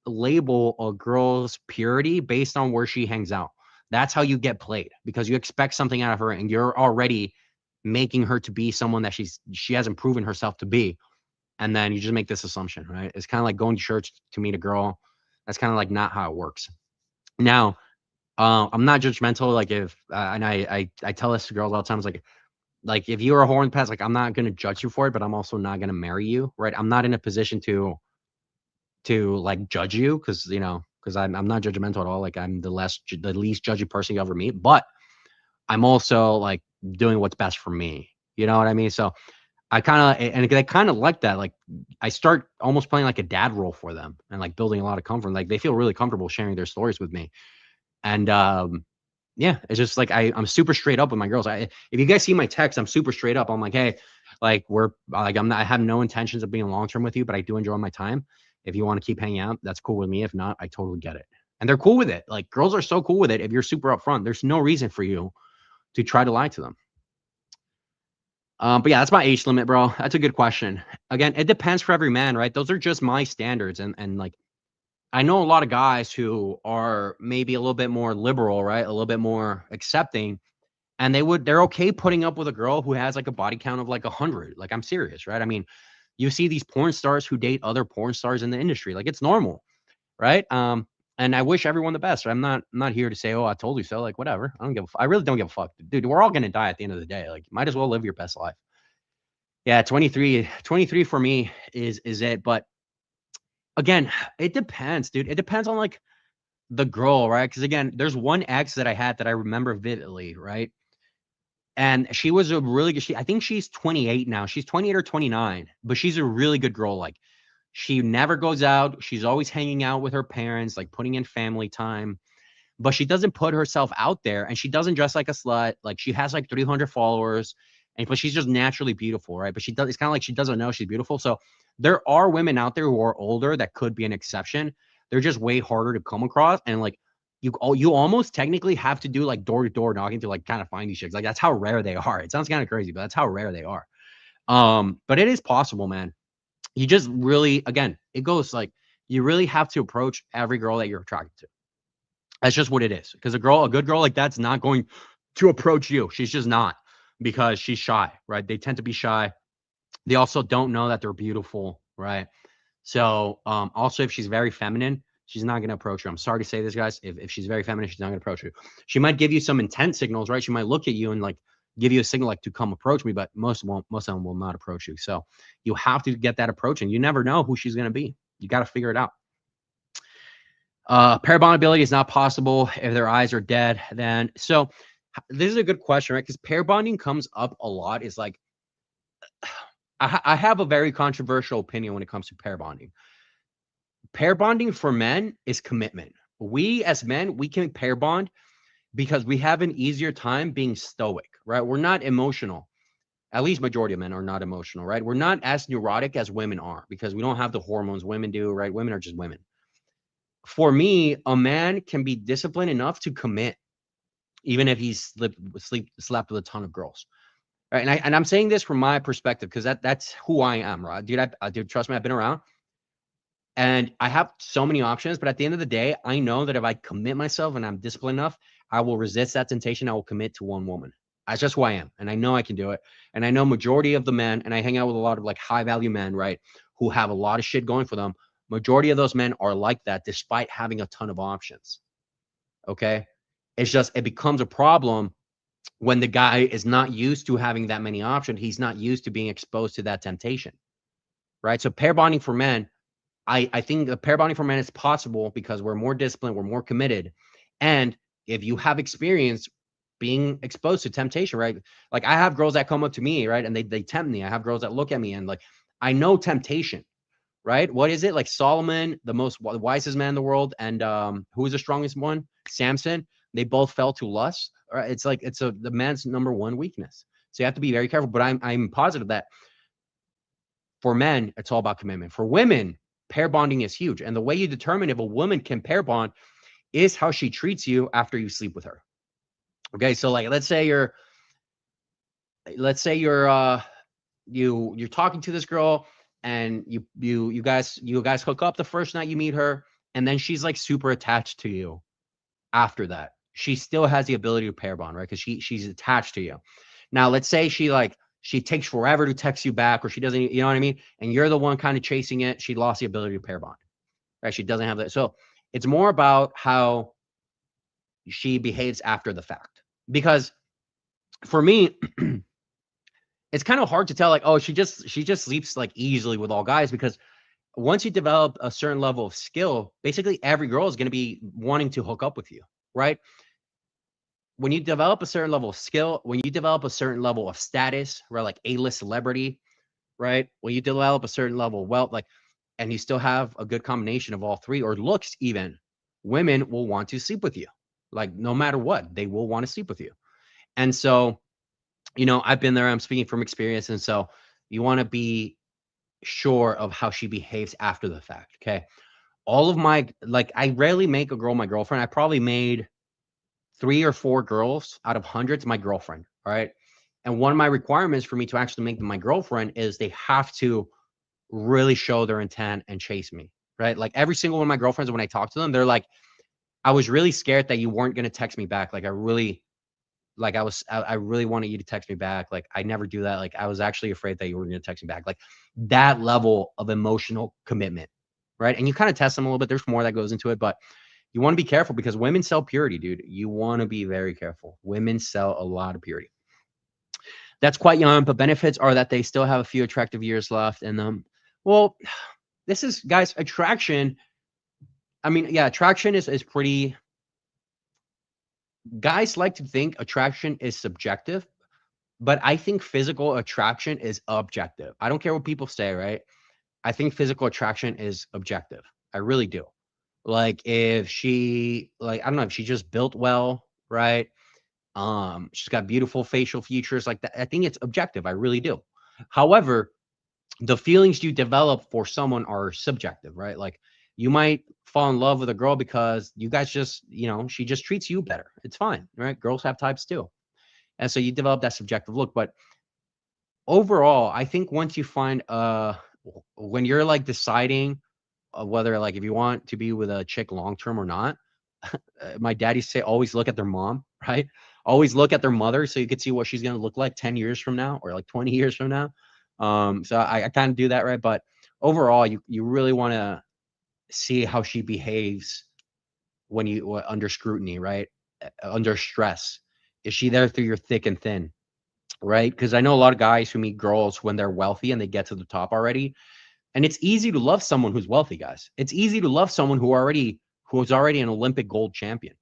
label a girl's purity based on where she hangs out. That's how you get played, because you expect something out of her and you're already making her to be someone that she hasn't proven herself to be. And then you just make this assumption, right? It's kind of like going to church to meet a girl. That's kind of like not how it works. Now, I'm not judgmental. Like if and I tell this to girls all the time. It's like if you're a whore in the past, like I'm not gonna judge you for it, but I'm also not gonna marry you, right? I'm not in a position to like judge you because I'm not judgmental at all. Like I'm the least judgy person you ever meet, but I'm also like doing what's best for me. You know what I mean? So I kind of like that. Like I start almost playing like a dad role for them and like building a lot of comfort. Like they feel really comfortable sharing their stories with me. And Yeah, it's just like I'm super straight up with my girls. If you guys see my text, I'm super straight up. I'm like, hey, like we're like I'm not. I have no intentions of being long term with you, but I do enjoy my time. If you want to keep hanging out, that's cool with me. If not, I totally get it. And they're cool with it. Like girls are so cool with it. If you're super upfront, there's no reason for you to try to lie to them. But yeah, that's my age limit, bro. That's a good question. Again, it depends for every man, right? Those are just my standards, and like I know a lot of guys who are maybe a little bit more liberal, right? A little bit more accepting, and they're okay putting up with a girl who has like a body count of like 100. Like I'm serious, right? I mean, you see these porn stars who date other porn stars in the industry, like it's normal, right? And I wish everyone the best. Right? I'm not here to say, oh, I told you so. Like whatever. I really don't give a fuck, dude. We're all gonna die at the end of the day. Like, might as well live your best life. Yeah, 23 for me is it. But again, it depends, dude. It depends on like the girl, right? Because again, there's one ex that I had that I remember vividly, right? And she was a really good. I think she's 28 now. She's 28 or 29, but she's a really good girl. Like she never goes out. She's always hanging out with her parents, like putting in family time. But she doesn't put herself out there, and she doesn't dress like a slut. Like she has like 300 followers, and but she's just naturally beautiful, right? But she does. It's kind of like she doesn't know she's beautiful. So there are women out there who are older that could be an exception. They're just way harder to come across, and like you almost technically have to do like door to door knocking to like kind of find these chicks. Like that's how rare they are. It sounds kind of crazy, but that's how rare they are. But it is possible, man. You just really, again, it goes like you really have to approach every girl that you're attracted to. That's just what it is. Because a good girl like that's not going to approach you. She's just not because she's shy, right? They tend to be shy. They also don't know that they're beautiful, right? So, also if she's very feminine, she's not going to approach you. I'm sorry to say this, guys. If she's very feminine, she's not going to approach you. She might give you some intent signals, right? She might look at you and like give you a signal like to come approach me, but most of them will not approach you. So you have to get that approach, and you never know who she's going to be. You got to figure it out. Pair bond ability is not possible if their eyes are dead. Then, so this is a good question, right? Because pair bonding comes up a lot. Is like, I have a very controversial opinion when it comes to pair bonding. Pair bonding for men is commitment. We as men, we can pair bond because we have an easier time being stoic, right? We're not emotional. At least majority of men are not emotional, right? We're not as neurotic as women are because we don't have the hormones women do, right? Women are just women. For me, a man can be disciplined enough to commit, even if he's slept with a ton of girls. Right. And I'm saying this from my perspective because that's who I am, right? Dude, trust me, I've been around and I have so many options. But at the end of the day, I know that if I commit myself and I'm disciplined enough, I will resist that temptation. I will commit to one woman. That's just who I am. And I know I can do it. And I know majority of the men, and I hang out with a lot of like high value men, right? Who have a lot of shit going for them. Majority of those men are like that despite having a ton of options. Okay. It's just, it becomes a problem when the guy is not used to having that many options. He's not used to being exposed to that temptation. Right. So pair bonding for men, I think the pair bonding for men is possible because we're more disciplined, we're more committed. And if you have experience being exposed to temptation, right? Like I have girls that come up to me, right? And they tempt me. I have girls that look at me and like, I know temptation, right? What is it? Like Solomon, the wisest man in the world, and who was the strongest one? Samson. They both fell to lust. Right? It's like the man's number one weakness. So you have to be very careful. But I'm positive that for men, it's all about commitment. For women, pair bonding is huge. And the way you determine if a woman can pair bond is how she treats you after you sleep with her. Okay, so like let's say you're you're talking to this girl and you guys hook up the first night you meet her, and then she's like super attached to you after that. She still has the ability to pair bond, right? Because she's attached to you. Now, let's say she takes forever to text you back, or she doesn't, you know what I mean? And you're the one kind of chasing it. She lost the ability to pair bond, right? She doesn't have that. So it's more about how she behaves after the fact. Because for me, it's kind of hard to tell, like, oh, she just sleeps like easily with all guys, because once you develop a certain level of skill, basically every girl is going to be wanting to hook up with you, right? When you develop a certain level of skill, when you develop a certain level of status, right, like A-list celebrity, right? When you develop a certain level of wealth, like, and you still have a good combination of all three or looks even, women will want to sleep with you. Like no matter what, they will want to sleep with you. And so, I've been there. I'm speaking from experience. And so you want to be sure of how she behaves after the fact. Okay. All of my, like, I rarely make a girl my girlfriend. I probably made 3 or 4 girls out of hundreds my girlfriend. All right. And one of my requirements for me to actually make them my girlfriend is they have to really show their intent and chase me. Right. Like every single one of my girlfriends, when I talk to them, they're like, I was really scared that you weren't going to text me back. Like I really wanted you to text me back. Like I never do that. Like I was actually afraid that you were going to text me back. Like that level of emotional commitment. Right. And you kind of test them a little bit. There's more that goes into it, but you want to be careful because women sell purity, dude. You want to be very careful. Women sell a lot of purity. That's quite young, but benefits are that they still have a few attractive years left in them. Well, this is, guys, attraction. I mean, yeah, attraction is pretty. Guys like to think attraction is subjective, but I think physical attraction is objective. I don't care what people say, right? I think physical attraction is objective. I really do. Like if she, like, I don't know, if she just built well, right? She's got beautiful facial features like that. I think it's objective. I really do. However, the feelings you develop for someone are subjective, right? Like you might fall in love with a girl because you guys just, she just treats you better. It's fine, right? Girls have types too. And so you develop that subjective look. But overall, I think once you find when you're like deciding whether like if you want to be with a chick long term or not, my dad used to say always look at their mom, right? Always look at their mother so you could see what she's gonna look like 10 years from now or like 20 years from now. So I kind of do that, right? But overall, you really want to see how she behaves when you under scrutiny, right? Under stress. Is she there through your thick and thin? Right? Because I know a lot of guys who meet girls when they're wealthy and they get to the top already. And it's easy to love someone who's wealthy, guys. It's easy to love someone who's already an Olympic gold champion.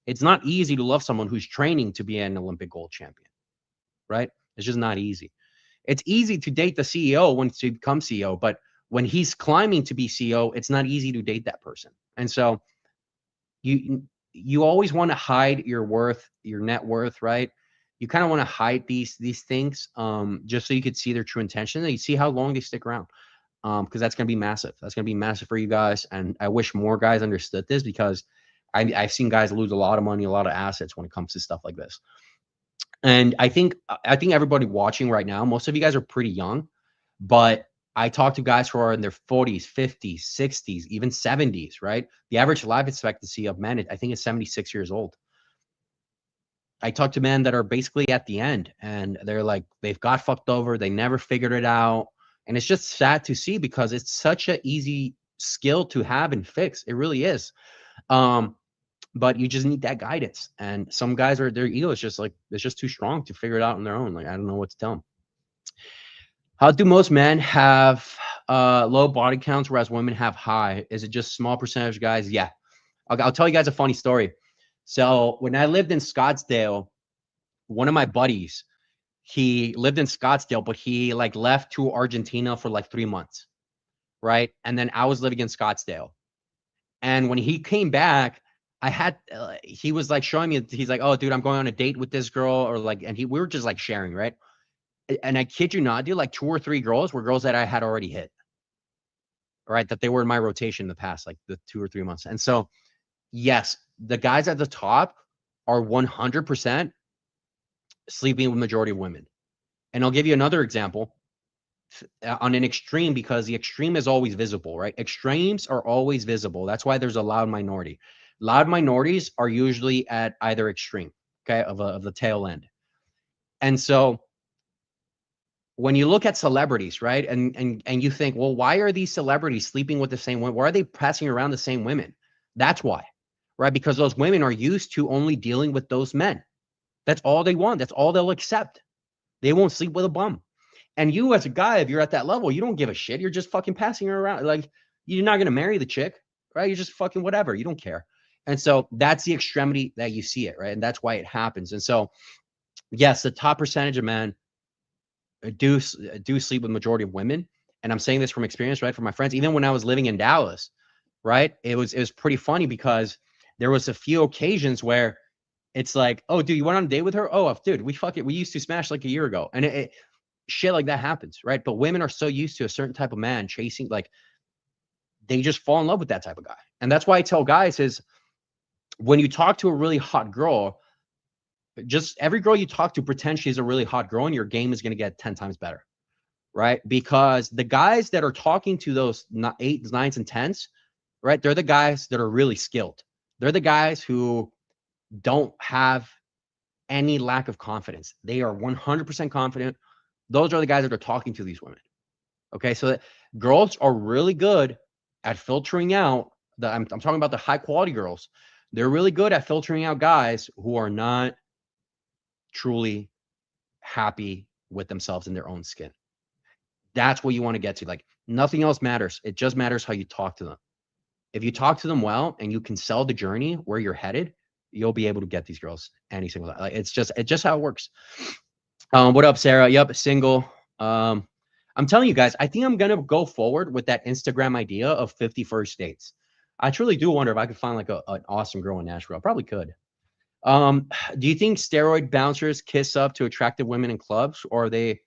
It's not easy to love someone who's training to be an Olympic gold champion, right? It's just not easy. It's easy to date the CEO once you become CEO, but when he's climbing to be CEO, it's not easy to date that person. And so you always want to hide your worth, your net worth, right? You kind of want to hide these things just so you could see their true intention and you see how long they stick around. Because that's going to be massive. That's going to be massive for you guys. And I wish more guys understood this because I've seen guys lose a lot of money, a lot of assets when it comes to stuff like this. And I think everybody watching right now, most of you guys are pretty young, but I talk to guys who are in their 40s, 50s, 60s, even 70s, right? The average life expectancy of men, I think, is 76 years old. I talk to men that are basically at the end and they're like, they've got fucked over. They never figured it out. And it's just sad to see because it's such an easy skill to have and fix. It really is. But you just need that guidance. And some guys their ego is just like, it's just too strong to figure it out on their own. Like, I don't know what to tell them. How do most men have low body counts, whereas women have high? Is it just small percentage of guys? Yeah. I'll tell you guys a funny story. So when I lived in Scottsdale, one of my buddies, he lived in Scottsdale, but he like left to Argentina for like 3 months. Right. And then I was living in Scottsdale. And when he came back, he was like showing me, he's like, oh, dude, I'm going on a date with this girl or like, and we were just like sharing. Right. And I kid you not, dude, like 2 or 3 girls were girls that I had already hit. Right. That they were in my rotation in the past, like the 2 or 3 months. And so, yes, the guys at the top are 100% sleeping with majority of women. And I'll give you another example on an extreme because the extreme is always visible, right? Extremes are always visible. That's why there's a loud minority. Loud minorities are usually at either extreme, okay, of the tail end. And so when you look at celebrities, right, and you think, well, why are these celebrities sleeping with the same women? Why are they passing around the same women? That's why, right? Because those women are used to only dealing with those men. That's all they want. That's all they'll accept. They won't sleep with a bum. And you as a guy, if you're at that level, you don't give a shit. You're just fucking passing her around. Like, you're not going to marry the chick, right? You're just fucking whatever. You don't care. And so that's the extremity that you see it, right? And that's why it happens. And so, yes, the top percentage of men do sleep with majority of women. And I'm saying this from experience, right? From my friends, even when I was living in Dallas, right? It was pretty funny because there was a few occasions where it's like, oh, dude, you went on a date with her? Oh, dude, we used to smash like a year ago. And shit like that happens, right? But women are so used to a certain type of man chasing, like they just fall in love with that type of guy. And that's why I tell guys is when you talk to a really hot girl, just every girl you talk to pretend she's a really hot girl and your game is going to get 10 times better, right? Because the guys that are talking to those 8s, 9s, and 10s, right? They're the guys that are really skilled. They're the guys who don't have any lack of confidence. They are 100% confident. Those are the guys that are talking to these women. Okay, so girls are really good at filtering out I'm talking about the high quality girls. They're really good at filtering out guys who are not truly happy with themselves in their own skin. That's what you want to get to. Like nothing else matters. It just matters how you talk to them. If you talk to them well and you can sell the journey where you're headed, you'll be able to get these girls any single time. Like it's just how it works. What up, Sarah? Yep, single. I'm telling you guys, I think I'm gonna go forward with that Instagram idea of 50 first dates. I truly do wonder if I could find like an awesome girl in Nashville. I probably could. Do you think steroid bouncers kiss up to attractive women in clubs, or are they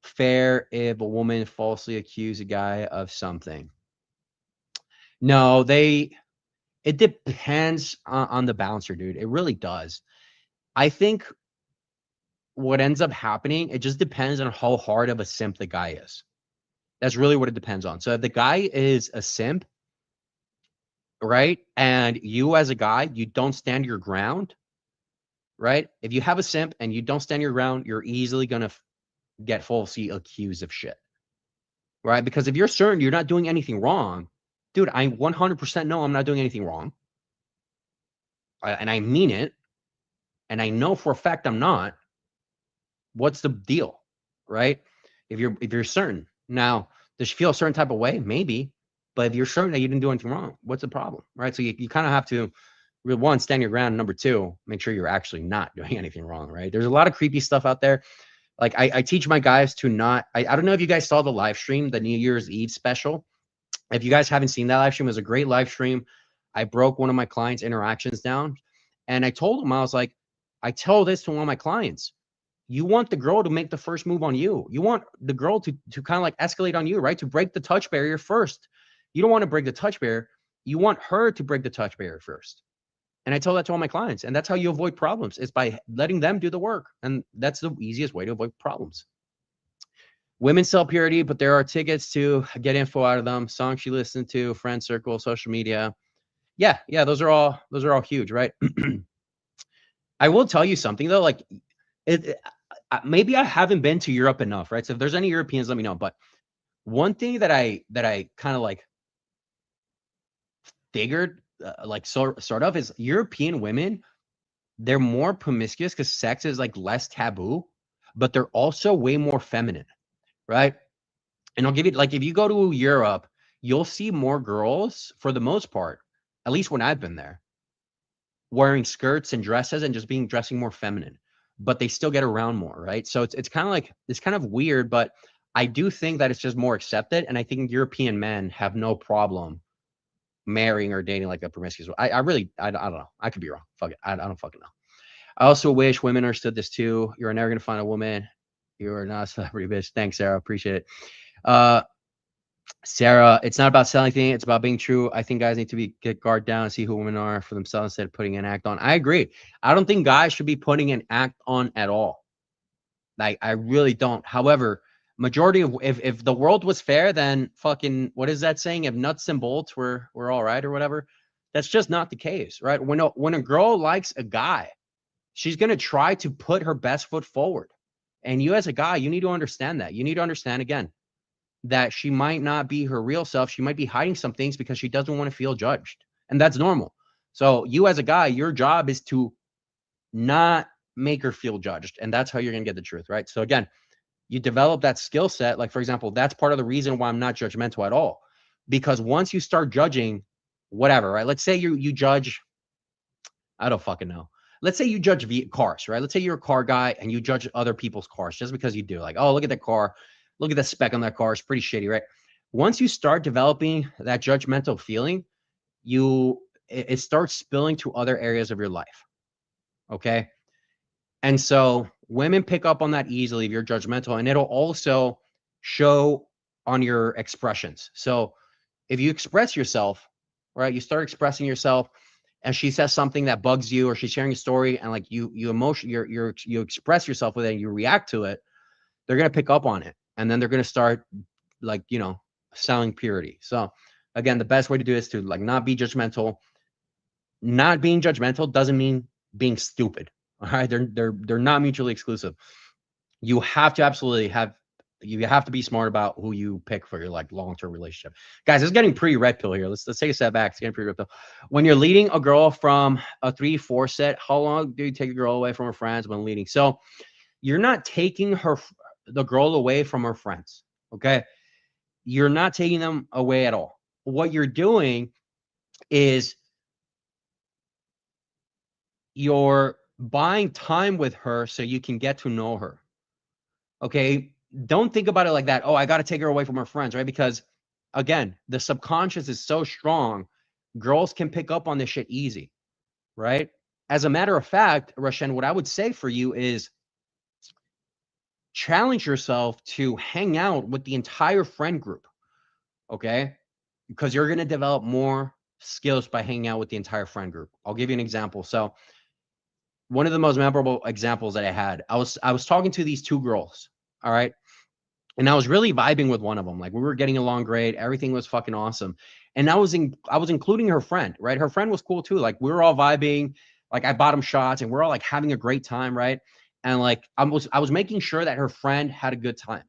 fair if a woman falsely accuse a guy of something? No, it depends on the bouncer, dude. It really does. I think what ends up happening, it just depends on how hard of a simp the guy is. That's really what it depends on. So if the guy is a simp, right? And you as a guy, you don't stand your ground, right? If you have a simp and you don't stand your ground, you're easily going to get falsely accused of shit, right? Because if you're certain you're not doing anything wrong, dude, I 100% know I'm not doing anything wrong. And I mean it. And I know for a fact I'm not. What's the deal, right? If you're certain. Now, does she feel a certain type of way? Maybe. But if you're certain that you didn't do anything wrong, what's the problem, right? So you kind of have to, one, stand your ground. Number two, make sure you're actually not doing anything wrong, right? There's a lot of creepy stuff out there. Like I teach my guys to not, I don't know if you guys saw the live stream, the New Year's Eve special. If you guys haven't seen that live stream, it was a great live stream. I broke one of my clients' interactions down. And I told him, I was like, I tell this to one of my clients. You want the girl to make the first move on you. You want the girl to kind of like escalate on you, right? To break the touch barrier first. You don't want to break the touch barrier. You want her to break the touch barrier first. And I tell that to all my clients. And that's how you avoid problems, is by letting them do the work. And that's the easiest way to avoid problems. Women sell purity, but there are tickets to get info out of them. Songs she listened to, friend circle, social media. Yeah, those are all huge, right? I will tell you something though, like maybe I haven't been to Europe enough, right? So if there's any Europeans, let me know. But one thing that I kind of like figured, like sort of, is European women, they're more promiscuous because sex is like less taboo, but they're also way more feminine, right? And I'll give you, like, if you go to Europe, you'll see more girls, for the most part, at least when I've been there, wearing skirts and dresses and just dressing more feminine, but they still get around more, right? So it's kind of like, it's kind of weird, but I do think that it's just more accepted. And I think European men have no problem marrying or dating like a promiscuous. I don't know. I could be wrong. Fuck it. I don't fucking know. I also wish women understood this too. You're never going to find a woman. You are not a celebrity, bitch. Thanks, Sarah. Appreciate it. Sarah, it's not about selling things. It's about being true. I think guys need to get guard down and see who women are for themselves instead of putting an act on. I agree. I don't think guys should be putting an act on at all. Like, I really don't. However, majority of, if the world was fair, then fucking, what is that saying? If nuts and bolts were all right or whatever. That's just not the case, right? When a girl likes a guy, she's going to try to put her best foot forward. And you as a guy, you need to understand that. You need to understand, again, that she might not be her real self. She might be hiding some things because she doesn't want to feel judged. And that's normal. So you as a guy, your job is to not make her feel judged. And that's how you're going to get the truth, right? So again, you develop that skill set. Like, for example, that's part of the reason why I'm not judgmental at all. Because once you start judging whatever, right? Let's say you judge, I don't fucking know. Let's say you judge cars, right? Let's say you're a car guy and you judge other people's cars just because you do. Like, oh, look at that car. Look at the spec on that car. It's pretty shitty, right? Once you start developing that judgmental feeling, you it starts spilling to other areas of your life. Okay. And so women pick up on that easily if you're judgmental, and it'll also show on your expressions. So if you express yourself, right, you start expressing yourself, and she says something that bugs you, or she's sharing a story, and like you express yourself with it, and you react to it, they're gonna pick up on it, and then they're gonna start like selling purity. So again, the best way to do is to like not be judgmental. Not being judgmental doesn't mean being stupid. All right, they're not mutually exclusive. You have to absolutely have to be smart about who you pick for your like long-term relationship. Guys, it's getting pretty red pill here. Let's take a step back. It's getting pretty red pill. When you're leading a girl from a 3-4 set, how long do you take a girl away from her friends when leading? So you're not taking the girl away from her friends. Okay. You're not taking them away at all. What you're doing is you're buying time with her so you can get to know her. Okay. Don't think about it like that. Oh, I got to take her away from her friends, right? Because again, the subconscious is so strong. Girls can pick up on this shit easy, right? As a matter of fact, Rashen, what I would say for you is challenge yourself to hang out with the entire friend group. Okay. Because you're going to develop more skills by hanging out with the entire friend group. I'll give you an example. So one of the most memorable examples that I had, I was talking to these two girls. All right. And I was really vibing with one of them. Like we were getting along great. Everything was fucking awesome. And I was including her friend, right? Her friend was cool too. Like we were all vibing. Like I bought them shots and we're all like having a great time, right? And like I was making sure that her friend had a good time.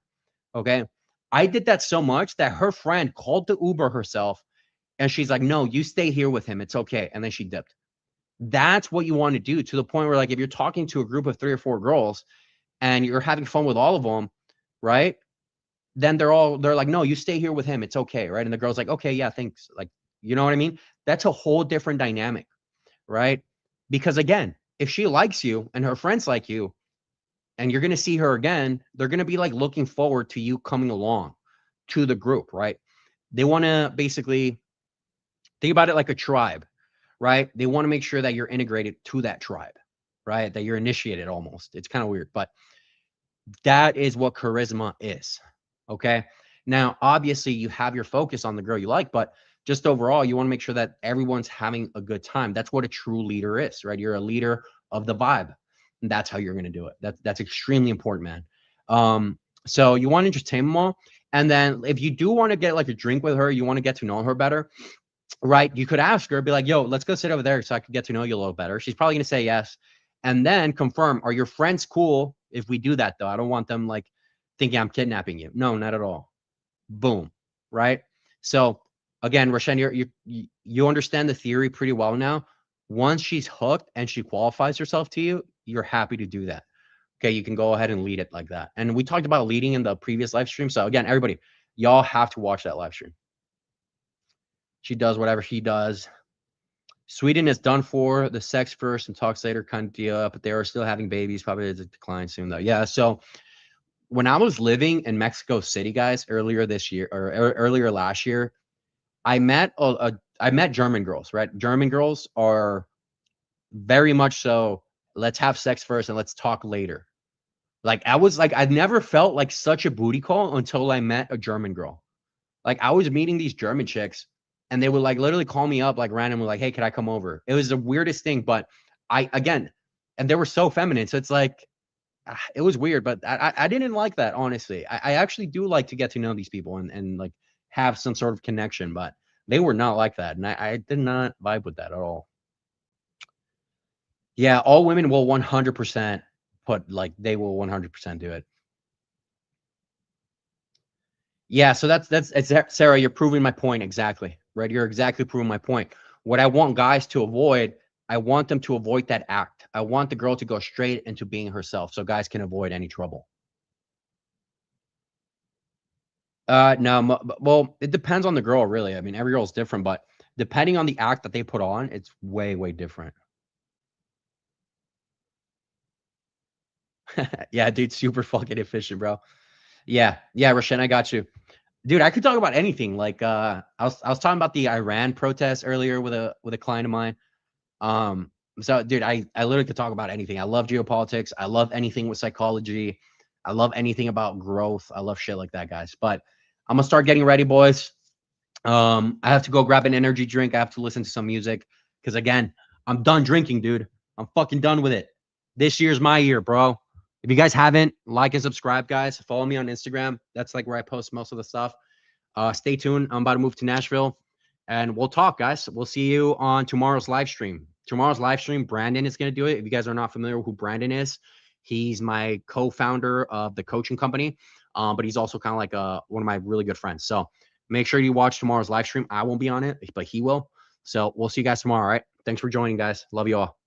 Okay. I did that so much that her friend called the Uber herself and she's like, no, you stay here with him. It's okay. And then she dipped. That's what you want to do, to the point where like if you're talking to a group of 3 or 4 girls and you're having fun with all of them, right? Then they're like, no, you stay here with him. It's okay. Right. And the girl's like, okay, yeah, thanks. Like, you know what I mean? That's a whole different dynamic. Right. Because again, if she likes you and her friends like you and you're going to see her again, they're going to be like looking forward to you coming along to the group. Right. They want to basically think about it like a tribe, right? They want to make sure that you're integrated to that tribe, right? That you're initiated almost. It's kind of weird, but that is what charisma is. Okay. Now, obviously, you have your focus on the girl you like, but just overall, you want to make sure that everyone's having a good time. That's what a true leader is, right? You're a leader of the vibe. And that's how you're going to do it. That's extremely important, man. So you want to entertain them all. And then if you do want to get like a drink with her, you want to get to know her better, right? You could ask her, be like, yo, let's go sit over there so I can get to know you a little better. She's probably going to say yes. And then confirm, are your friends cool if we do that, though? I don't want them like thinking I'm kidnapping you. No, not at all. Boom. Right. So again, Rashen, you understand the theory pretty well now. Once she's hooked and she qualifies herself to you, you're happy to do that. Okay. You can go ahead and lead it like that. And we talked about leading in the previous live stream. So again, everybody, y'all have to watch that live stream. She does whatever she does. Sweden is done for the sex first and talks later kind of deal, but they are still having babies. Probably a decline soon though. Yeah. So when I was living in Mexico City, guys, earlier this year or earlier last year, I met I met German girls. Right, German girls are very much so. Let's have sex first and let's talk later. Like I was like, I never felt like such a booty call until I met a German girl. Like I was meeting these German chicks and they would like literally call me up like randomly, like, hey, can I come over? It was the weirdest thing, but and they were so feminine. So it's like, it was weird, but I didn't like that, honestly. I actually do like to get to know these people and like have some sort of connection, but they were not like that. And I did not vibe with that at all. Yeah, all women will 100% they will 100% do it. Yeah, so that's Sarah, you're proving my point exactly, right? You're exactly proving my point. What I want guys to avoid, I want them to avoid that act. I want the girl to go straight into being herself so guys can avoid any trouble. No, well, it depends on the girl, really. I mean, every girl's different, but depending on the act that they put on, it's way, way different. Yeah, dude, super fucking efficient, bro. Yeah, Rashen, I got you. Dude, I could talk about anything. Like I was talking about the Iran protests earlier with a client of mine. So dude, I literally could talk about anything. I love geopolitics. I love anything with psychology. I love anything about growth. I love shit like that, guys. But I'm gonna start getting ready, boys. I have to go grab an energy drink. I have to listen to some music because again, I'm done drinking, dude. I'm fucking done with it. This year's my year, bro. If you guys haven't, like and subscribe, guys. Follow me on Instagram. That's like where I post most of the stuff. Stay tuned. I'm about to move to Nashville and we'll talk, guys. We'll see you on tomorrow's live stream. Tomorrow's live stream, Brandon is going to do it. If you guys are not familiar with who Brandon is, he's my co-founder of the coaching company, but he's also kind of like one of my really good friends. So make sure you watch tomorrow's live stream. I won't be on it, but he will. So we'll see you guys tomorrow. All right. Thanks for joining, guys. Love you all.